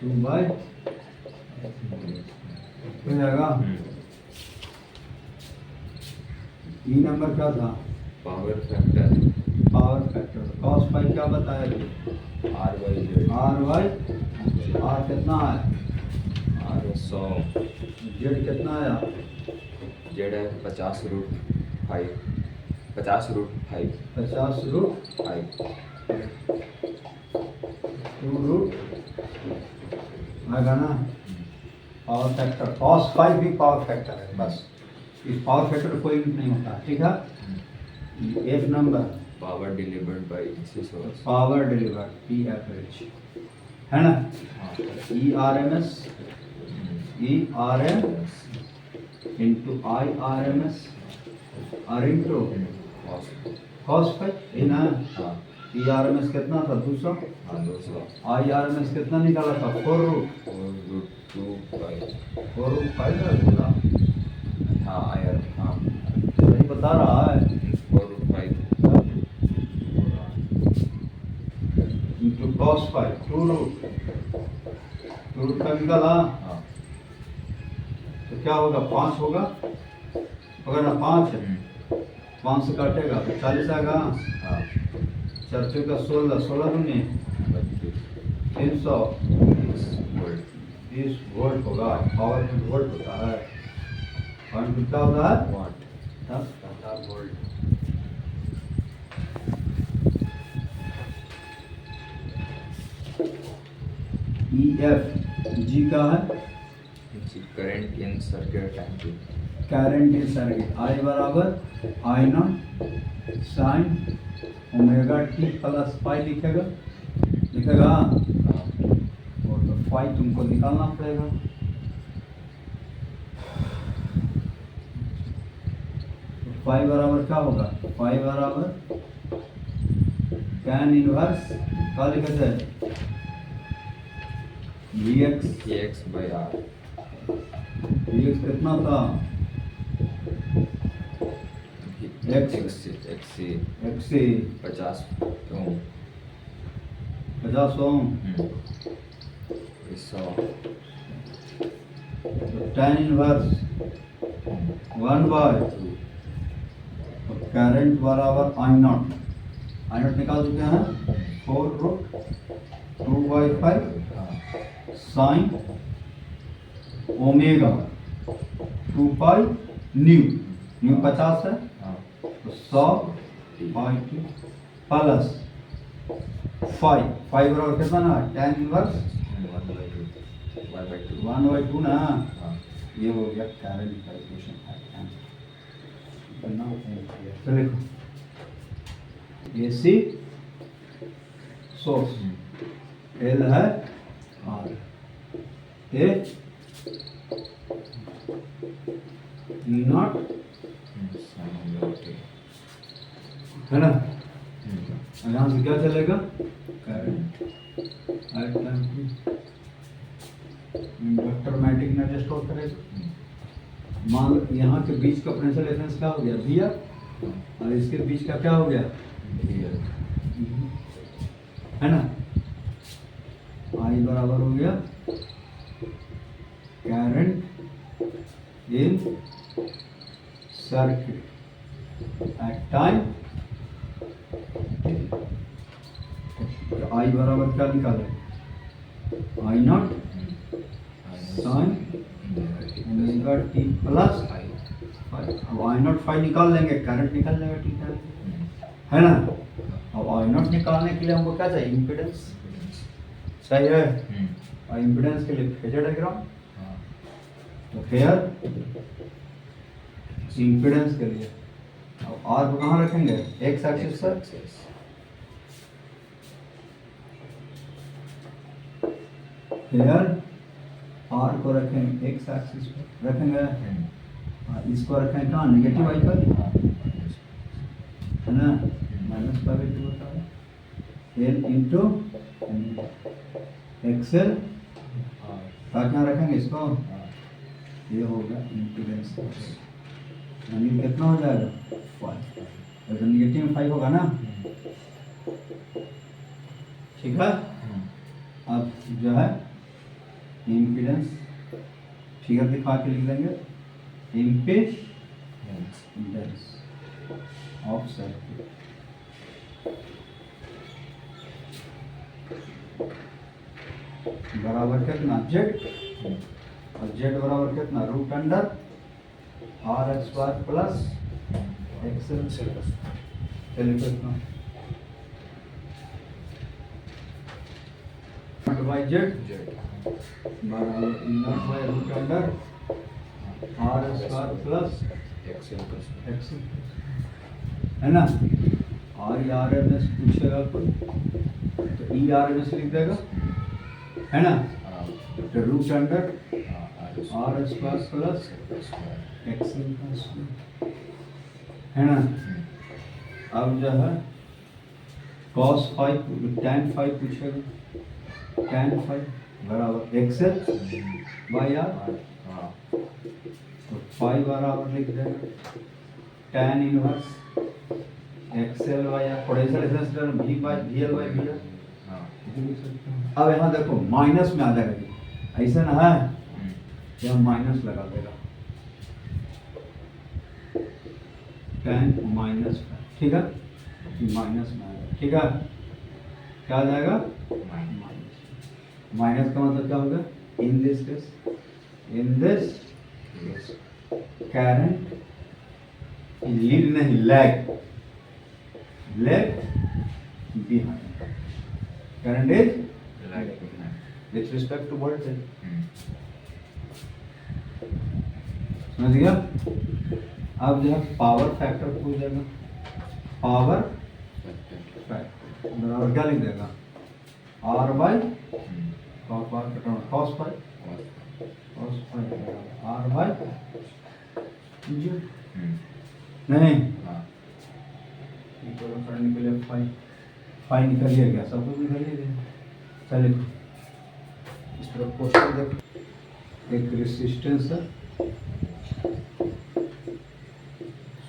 2/, हो जाएगा। ई नंबर क्या था power factor power factor cos पाई क्या बताया जी R/Z R कितना है R 100 Z कितना आया Z है 50√5 50√5 50√5 2 आएगा ना। पावर फैक्टर cos फाइव भी पावर फैक्टर है बस इस पावर फैक्टर कोई नहीं होता है ठीक है। F number power delivered by AC source power delivered P average है ना ERMS into IRMS और into cos फाइव ये ना हाँ ERMS कितना था 200 हाँ 200 IRMS कितना निकाला था 4√5 बोला हाँ IR हाँ सही बता रहा है 4/5 रूट का निकाला हाँ तो क्या होगा 5 होगा, अगर ना 5 है 5 से काटेगा तो 40 आएगा, हाँ 4 का 16, 16 दूनी 300 वोल्ट 20 वोल्ट होगा। पावर में वोल्ट होता है, पॉइंट कितना होता है वाट 10 घंटा वोल्ट। EF जी का है current in circuit time current in circuit, I बराबर I not sine omega t plus pi लिखेगा, लिखेगा और तो फाई तुमको निकालना पड़ेगा। तो फाई बराबर क्या होगा, फाई बराबर tan इनवर्स क्या लिखा जाए Vx, X by R Vx कितना था एक्स X एक्स से 50 ओम 50 ओम, 100 तो tan इनवर्स 1 बाय करंट बराबर I नॉट, I नॉट निकाल चुके हैं 4 root 2/5 sine omega 2 pi nu, nu 50 है तो 100 पाई 2 प्लस 5 बराबर कितना ना tan इनवर्स 1/2 ना, ये हो गया करंट का इक्वेशन। तो देखो AC सोर्स L है R, A E नॉट है ना, यहाँ से क्या चलेगा करंट एट टाइम इंडक्टर मैटिक में एडजस्ट हो करेगा। मान लो यहाँ के बीच का पोटेंशियल डिफरेंस क्या हो गया VR और इसके बीच का क्या हो गया है ना, I बराबर हो गया current in circuit at time, तो I बराबर क्या निकाले I not sine omega t plus अब I नॉट फाइव निकाल लेंगे, करंट निकाल लेंगे, ठीक है ना। अब I नॉट निकालने के लिए हमको क्या चाहिए इम्पीडेंस सही है, और इम्पीडेंस के लिए फेजर डायग्राम, तो फेयर इम्पीडेंस के लिए अब R को कहाँ रखेंगे एक्स एक्सिस पर, फेयर R को रखेंगे एक्स एक्सिस पर रखेंगे, और इसको रखेंगे कहाँ नेगेटिव वाई पर है ना, -5/2 होता है L इंटू एक्सएल, क्या रखेंगे इसको, ये होगा इम्पीडेंस, यानी कितना हो जाएगा 5, और नेगेटिव में 5 होगा ना, ठीक है। अब जो है इम्पीडेंस फिगर दिखा के लिख देंगे, इम्पीडेंस ऑफ सर्किट बराबर कितना जेड, और जेड बराबर कितना root under R square plus X L, चलिए कितना बाई जेड बराबर not by root under R square plus X L है ना। आर आर एम एस पूछेगा कोई तो ई आर एम एस लिख देगा है ना, तो root under R square plus X L का स्क्वायर है ना। अब जो है cos 5 tan 5 पूछेगा, tan 5 बराबर एक्सएल बाई आर, तो 5 बराबर लिख देगा tan inverse XL by R, potential difference भी by V L by V R. अब यहाँ देखो माइनस में आ जाएगा, ऐसा ना है, यह माइनस लगा देगा, tan माइनस, ठीक है, माइनस में आएगा, ठीक है, क्या आ जाएगा, माइनस का मतलब क्या होगा, in this case current lead नहीं, lag behind, current is with respect to voltage, समझ गया। अब जो है पावर फैक्टर पूछ देगा, पावर फैक्टर बराबर क्या लिख देगा, R by cos pi, R by G नहीं, इक्वल करने के लिए फाई निकलिए गया, सब कुछ निकलिए गया। चलिए इस तरफ क्वेश्चन देखो, एक रेसिस्टेंस है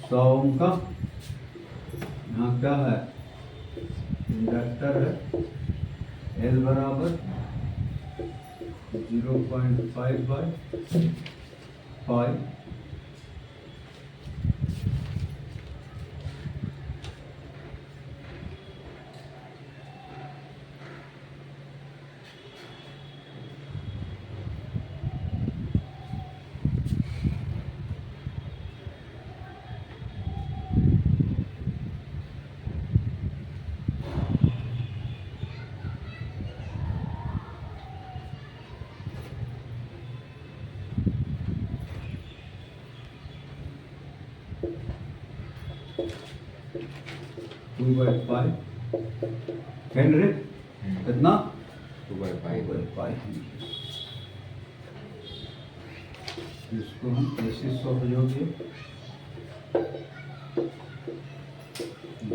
100 ओम का, यहाँ क्या है, इंडक्टर है, एल बराबर 0.5 बाई 5, टू बाई 5 हेनरी, कितना 2/5, इसको हम ऐसे 100 जोड़िए,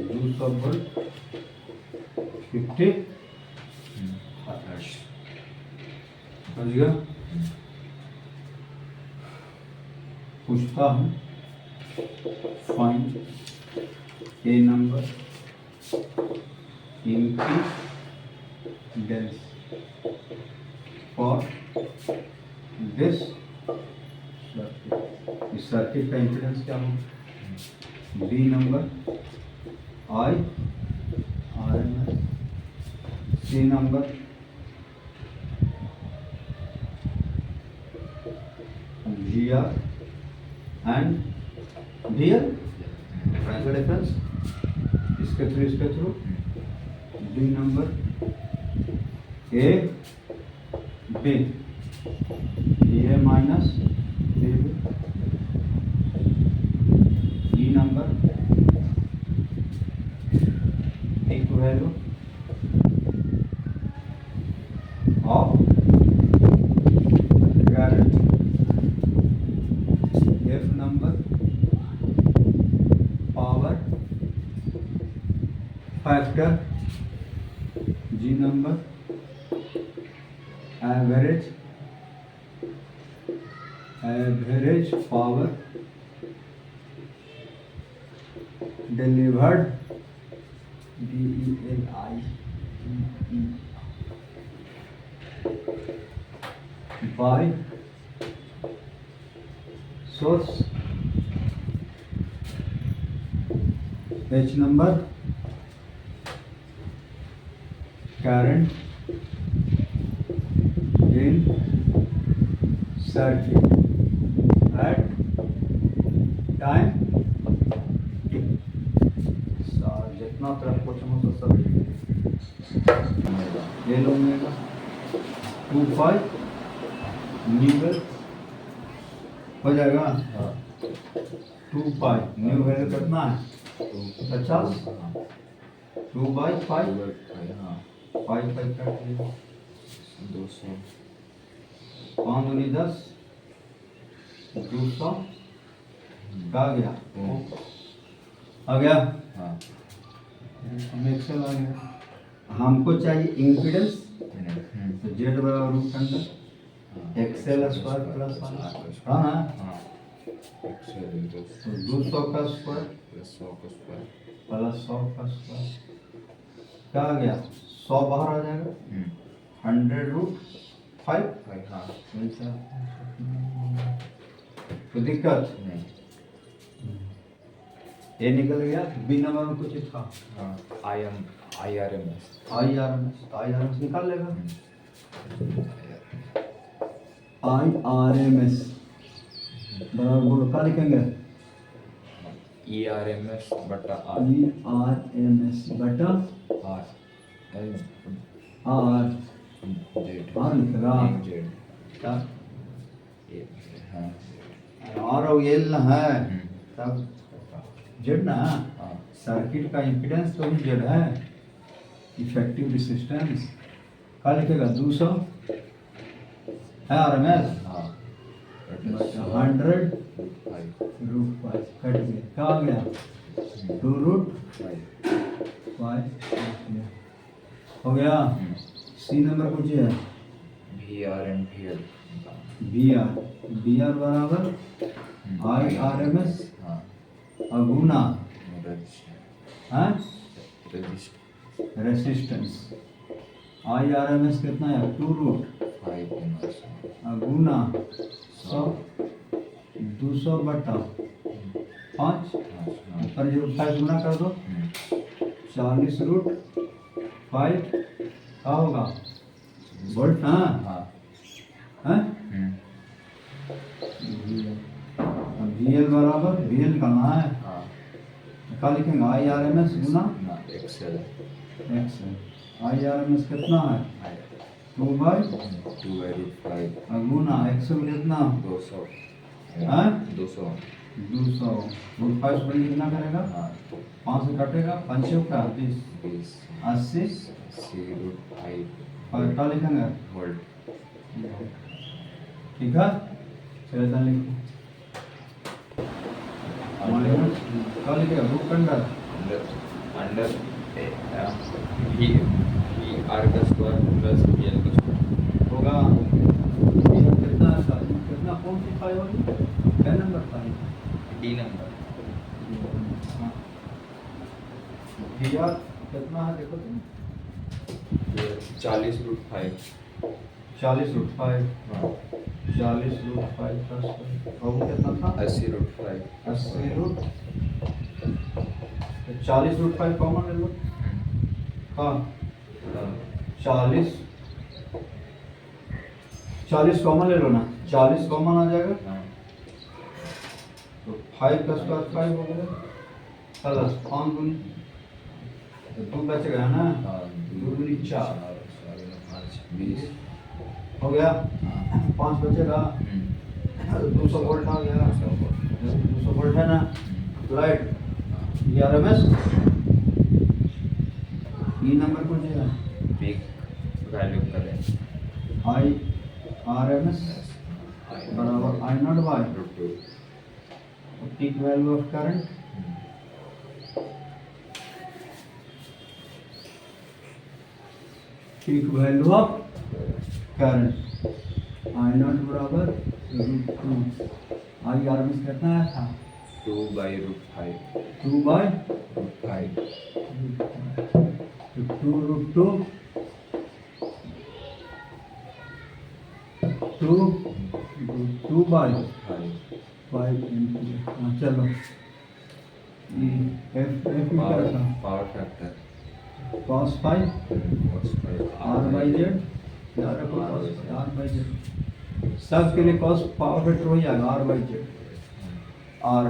200 वोल्ट 50 समझ गया। पूछता हूँ find A number impedance for this circuit, इस सर्किट का इम्पीडेंस क्या होगा, B number I R M S, C number V R and V R, difference इसके through, D number A B, A minus B, E number equal of current, F number power factor, G number average power delivered, DELI by source, H नंबर current in circuit at time t, जितना तरफ question हो सब ले लो, mega 2 new हो जाएगा, 2 new value कितना है 50, 2/5 5 काट लिया, 200 5 दूनी 10, 200 का आ गया, हम एक्सेल आ गया, हमको चाहिए इम्पीडेंस, तो जेड बराबर root under X L square plus हाँ ना, तो 200 का स्क्वायर प्लस 100 का स्क्वायर, क्या आ गया 100 बाहर आ जाएगा, 100 रूट 5 5 हाँ कोई दिक्कत नहीं ये निकल गया बी नंबर में कुछ था हाँ IRMS IRMS निकाल लेगा IRMS बराबर बोलो क्या लिखेंगे ERMS बटा ERMS बटा R L R Z R लिखेगा Z क्या हाँ R और L है हम्म, तब जेड ना हाँ सर्किट का इम्पीडेंस तो भी जेड है इफेक्टिव रेजिस्टेंस क्या लिखेगा 200 है RMS हाँ 100 5 रूट 5 कट गया क्या आ गया 2 रूट 5 हो गया सी नंबर कुछ है VR and VL B R बराबर IRMS हाँ अगुना हाँ रजिस्टर रेसिस्टेंस IRMS कितना है 2 रूट 5 अगुना 100 200 बटा 5 पर 05 गुना कर दो 40 रूट 5 क्या होगा वोल्ट हाँ हाँ हैं VL बराबर VL करना है हाँ क्या लिखेंगे IRMS गुना ना XL X IRMS कितना है 2 by 2 by root 5 Guna XL कितना 200 हाँ 200 200 रूट 5 से बड़ी कितना करेगा हाँ 5 से कटेगा 5 का 20 20 80 C root 5 और क्या लिखेंगे volt ठीक है चलिए लिखो क्या लिखेगा root under under V R का स्क्वायर प्लस VL का स्क्वायर होगा ये कितना था कितना कौन सी फाइव होगी क्या number five D number VR कितना है देखो तुम 40 root 5 40 रूट 5 हाँ 40 रूट 5 प्लस और वो कितना था 80 root 5 80 रूट 40 रूट 5 कॉमन ले लो हाँ 40 कॉमन ले लो ना 40 कॉमन आ जाएगा हाँ तो 5 का स्क्वायर 5 हो गया प्लस 5 गुनी तो 2 बचेगा ना हाँ 2 गुनी 4 20 हो गया 5 बचेगा 200 वोल्ट आ गया 200 वोल्ट है ना लाइट ERMS ई नंबर कुछ है पीक वैल्यू करें IRMS बराबर I naught by root 2 peak value of current peak value of current I naught बराबर रूट 2 IRMS कितना आया था 2 by root 5 2 by root 5 2 root 2 2 by 5 into हाँ चलो ये F क्या था power factor cos 5 cos 5 R by Z याद रखो R by Z सब के लिए cos पावर फैक्टर हो जाएगा R by Z R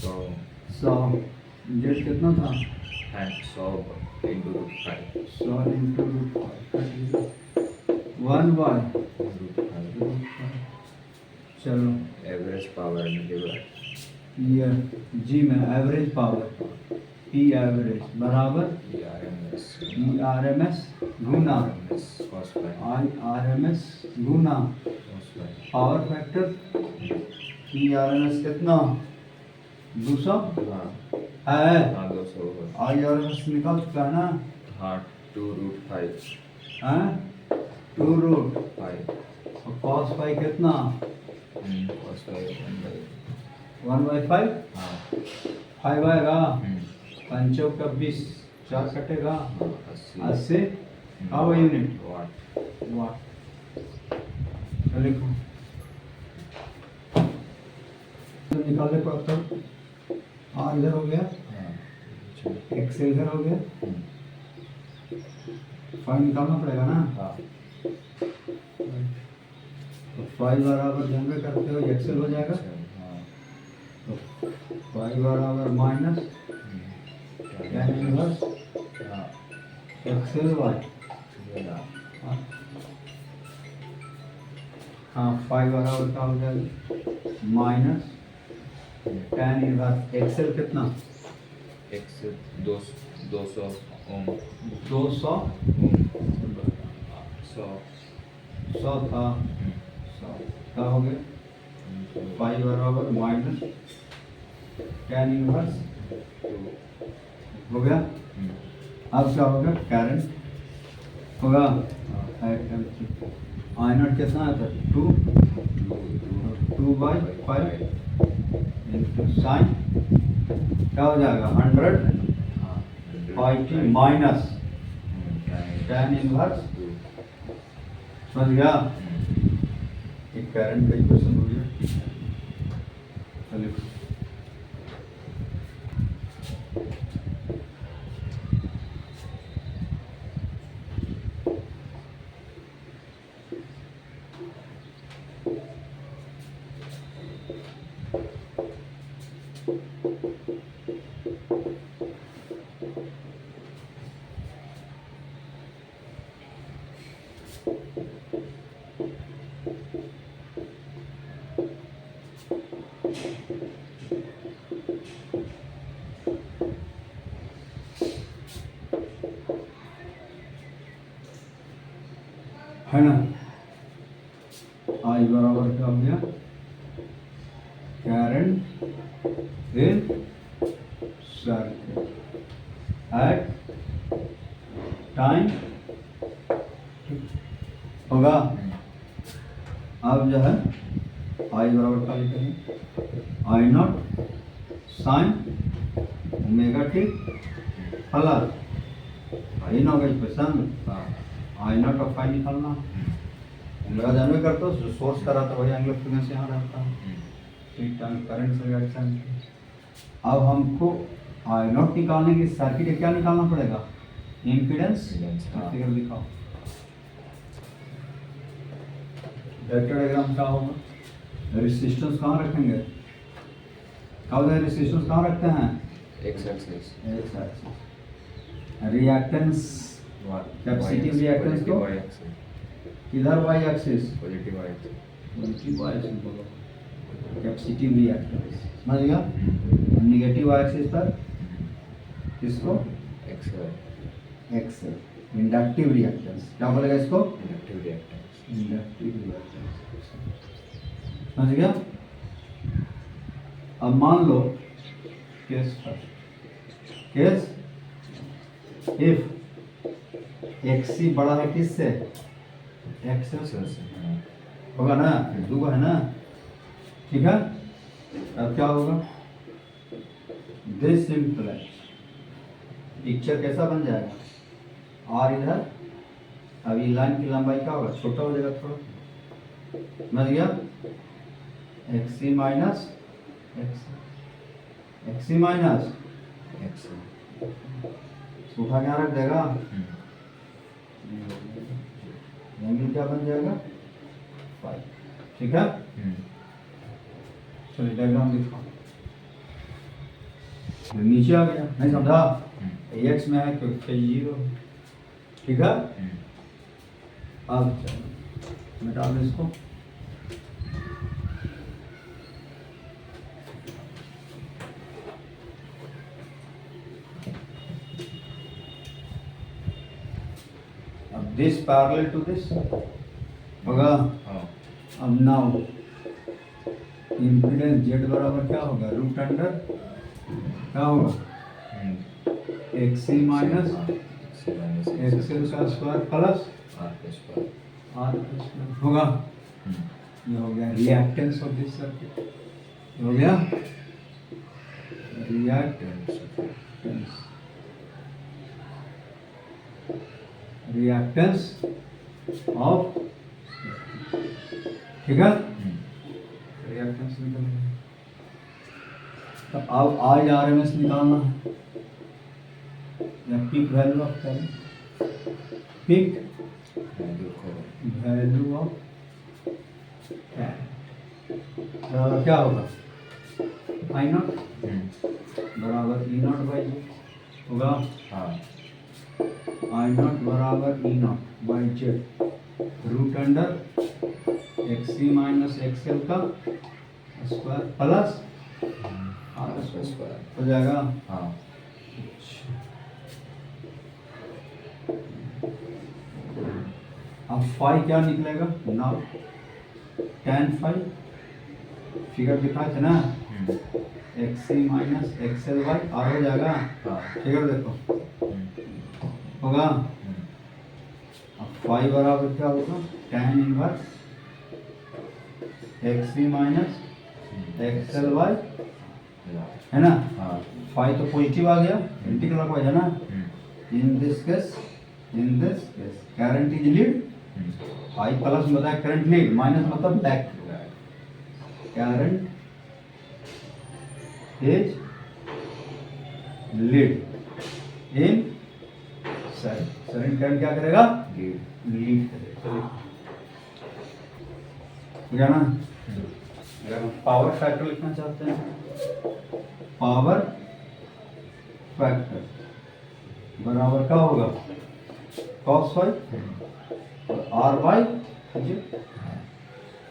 100 Z कितना था and 100 into root 5 100 into root 1 by root 5 चलो एवरेज पावर डिवाइड ये जी में एवरेज पावर P एवरेज बराबर ERMS ERMS गुना cos 5 IRMS गुना cos 5 पावर फैक्टर ERMS कितना 200 हाँ है हाँ 200 IRMS निकाल चुका है ना हाँ 2 root 5 हैं 2 रूट 5 और cos 5 कितना cos 5 1 बाई 5 हाँ 5 आएगा पंचों का 20 4 कटेगा 80 80 का यूनिट वाट वाट तो लिखो तो निकालने पर तब आर इधर हो गया, हाँ एक्स इधर हो गया, फाइव निकालना पड़ेगा ना। हाँ तो फाइव बराबर जनरेट करते हो एक्सेल हो जाएगा, हाँ तो फाइव बराबर माइनस tan इनवर्स हाँ एक्सेल वाई। हाँ फाइव बराबर क्या हो जाएगा माइनस tan इनवर्स एक्सेल कितना एक्स 200 ओम 200 100 100 था 100 क्या हो गया फाइव बराबर माइनस tan इनवर्स हो गया। अब क्या होगा करंट होगा आई नॉट कितना आता है 2/5 इंटू साइन क्या हो जाएगा 100 पाई माइनस tan इनवर्स समझ गया। एक करंट का इक्वेशन हो गया। चलिए है ना, आई बराबर क्या हो गया current in circuit at time होगा। अब जो है आई बराबर क्या लिखेंगे I naught sine omega t plus I ना होगा equation I naught of five निकालना। मेरा जानवे करते हो जो सोर्स करा था वही एंगुलर फ्रीक्वेंसी यहाँ रहता है ठीक टाइम करंट से रिएक्शन। अब हमको आई नॉट निकालने की सर्किट क्या निकालना पड़ेगा इम्पीडेंस। फिगर दिखाओ वेक्टर डायग्राम क्या होगा रेजिस्टेंस कहाँ रखेंगे क्या होता है रेजिस्टेंस कहाँ रखते हैं X axis X axis reactance capacitive reactance को किधर Y axis positive Y positive Y axis बोलो कैपेसिटिव रिएक्टेंस समझ गया। नेगेटिव वाई एक्सिस पर किसको एक्स एक्स इंडक्टिव रिएक्टेंस क्या बोलेगा इसको इंडक्टिव रिएक्टेंस इंडक्टिव रिएक्टेंस समझ गया। अब मान लो case first case if XC बड़ा है किससे एक्स होगा ना दो है ना ठीक है। अब क्या होगा दिस सिंप्लेक्स पिक्चर कैसा बन जाएगा आर इधर। अब ये लाइन की लंबाई क्या होगा छोटा हो जाएगा थोड़ा समझ गया X C minus X C minus X उठा के रख देगा एंगल क्या बन जाएगा 5 ठीक है। चलिए डायग्राम दिखाओ नीचे आ गया नहीं समझा एक्स में है क्योंकि 0 ठीक है। अब चलो मिटा दो इसको अब दिस पैरेलल टू दिस होगा। अब नाउ इम्पीडेंस जेड बराबर क्या होगा रूट अंडर क्या होगा एक्सी माइनस एक्सएल का स्क्वायर प्लस आर का स्क्वायर होगा। ये हो गया रिएक्टेंस ऑफ दिस सर्किट हो गया रिएक्टेंस ऑफ ठीक है, रिएक्टेंस निकल गया। तो अब आज आरएमएस निकालना है या peak value of current, peak value of क्या होगा, आई नॉट बराबर ई नॉट बाई जे होगा, आई नॉट बराबर E naught by Z root under XC minus XL का स्क्वायर प्लस आर स्क्वायर हो जाएगा। हाँ अब फाई क्या निकलेगा, ना tan फाई फिगर दिखाए थे ना, X C minus X L by R हो जाएगा, फिगर देखो होगा। अब फाई बराबर क्या होगा, tan inverse X C minus X L by है ना, फाई तो पॉजिटिव आ गया, एंटी क्लॉकवाइज है ना। In this case current is lead, phi plus बताया करंट लीड, माइनस मतलब back, current is lead in current क्या करेगा, लीड करेगा। ठीक है ना। अगर हम पावर फैक्टर लिखना चाहते हैं, पावर फैक्टर बराबर क्या होगा, कॉस फाई और आर बाई जे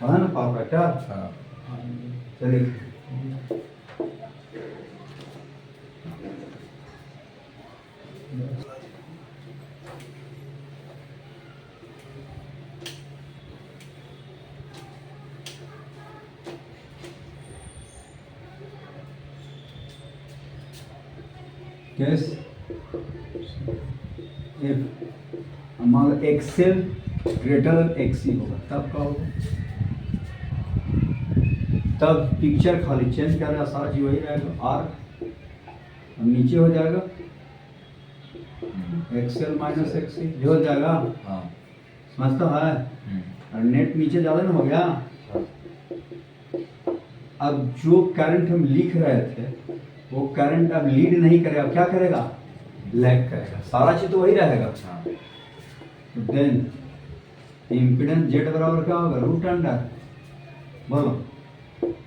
है ना पावर फैक्टर। चलिए केस इफ हमारा एक्सेल ग्रेटर देन एक्सी होगा तब क्या होगा, तब पिक्चर खाली चेंज कर रहा, सारा चीज वही रहेगा, आर नीचे हो जाएगा एक्सेल माइनस एक्सी जो हो जाएगा, समझता है। और नेट नीचे ज़्यादा ना हो गया। अब जो करंट हम लिख रहे थे वो करंट अब लीड नहीं करेगा, क्या करेगा, लैग करेगा, सारा चीज तो वही रहेगा। तो देन इम्पीडेंस जेड बराबर क्या होगा, रूट अंडर बोलो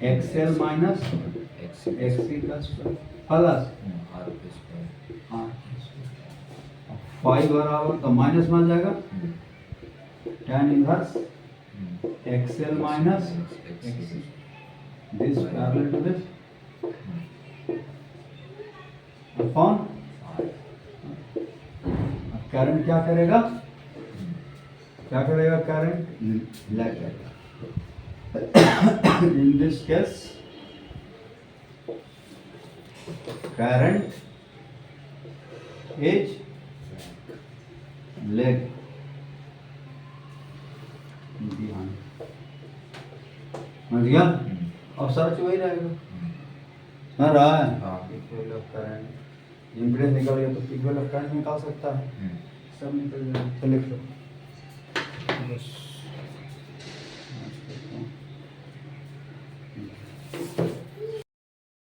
X L minus X C plus plus phi बराबर तो माइनस मान जाएगा tan inverse X L minus X C, this parallel to this upon current क्या करेगा, करंट लैग करेगा। In this case current is lag, समझ गया। और सर्च वही रहेगा, समझ रहा है। इक्वल ऑफ करंट इम्पीडेंस निकल गया तो इक्वल ऑफ करंट निकाल सकता है, सब निकल जाएगा। तो लिख लो बस।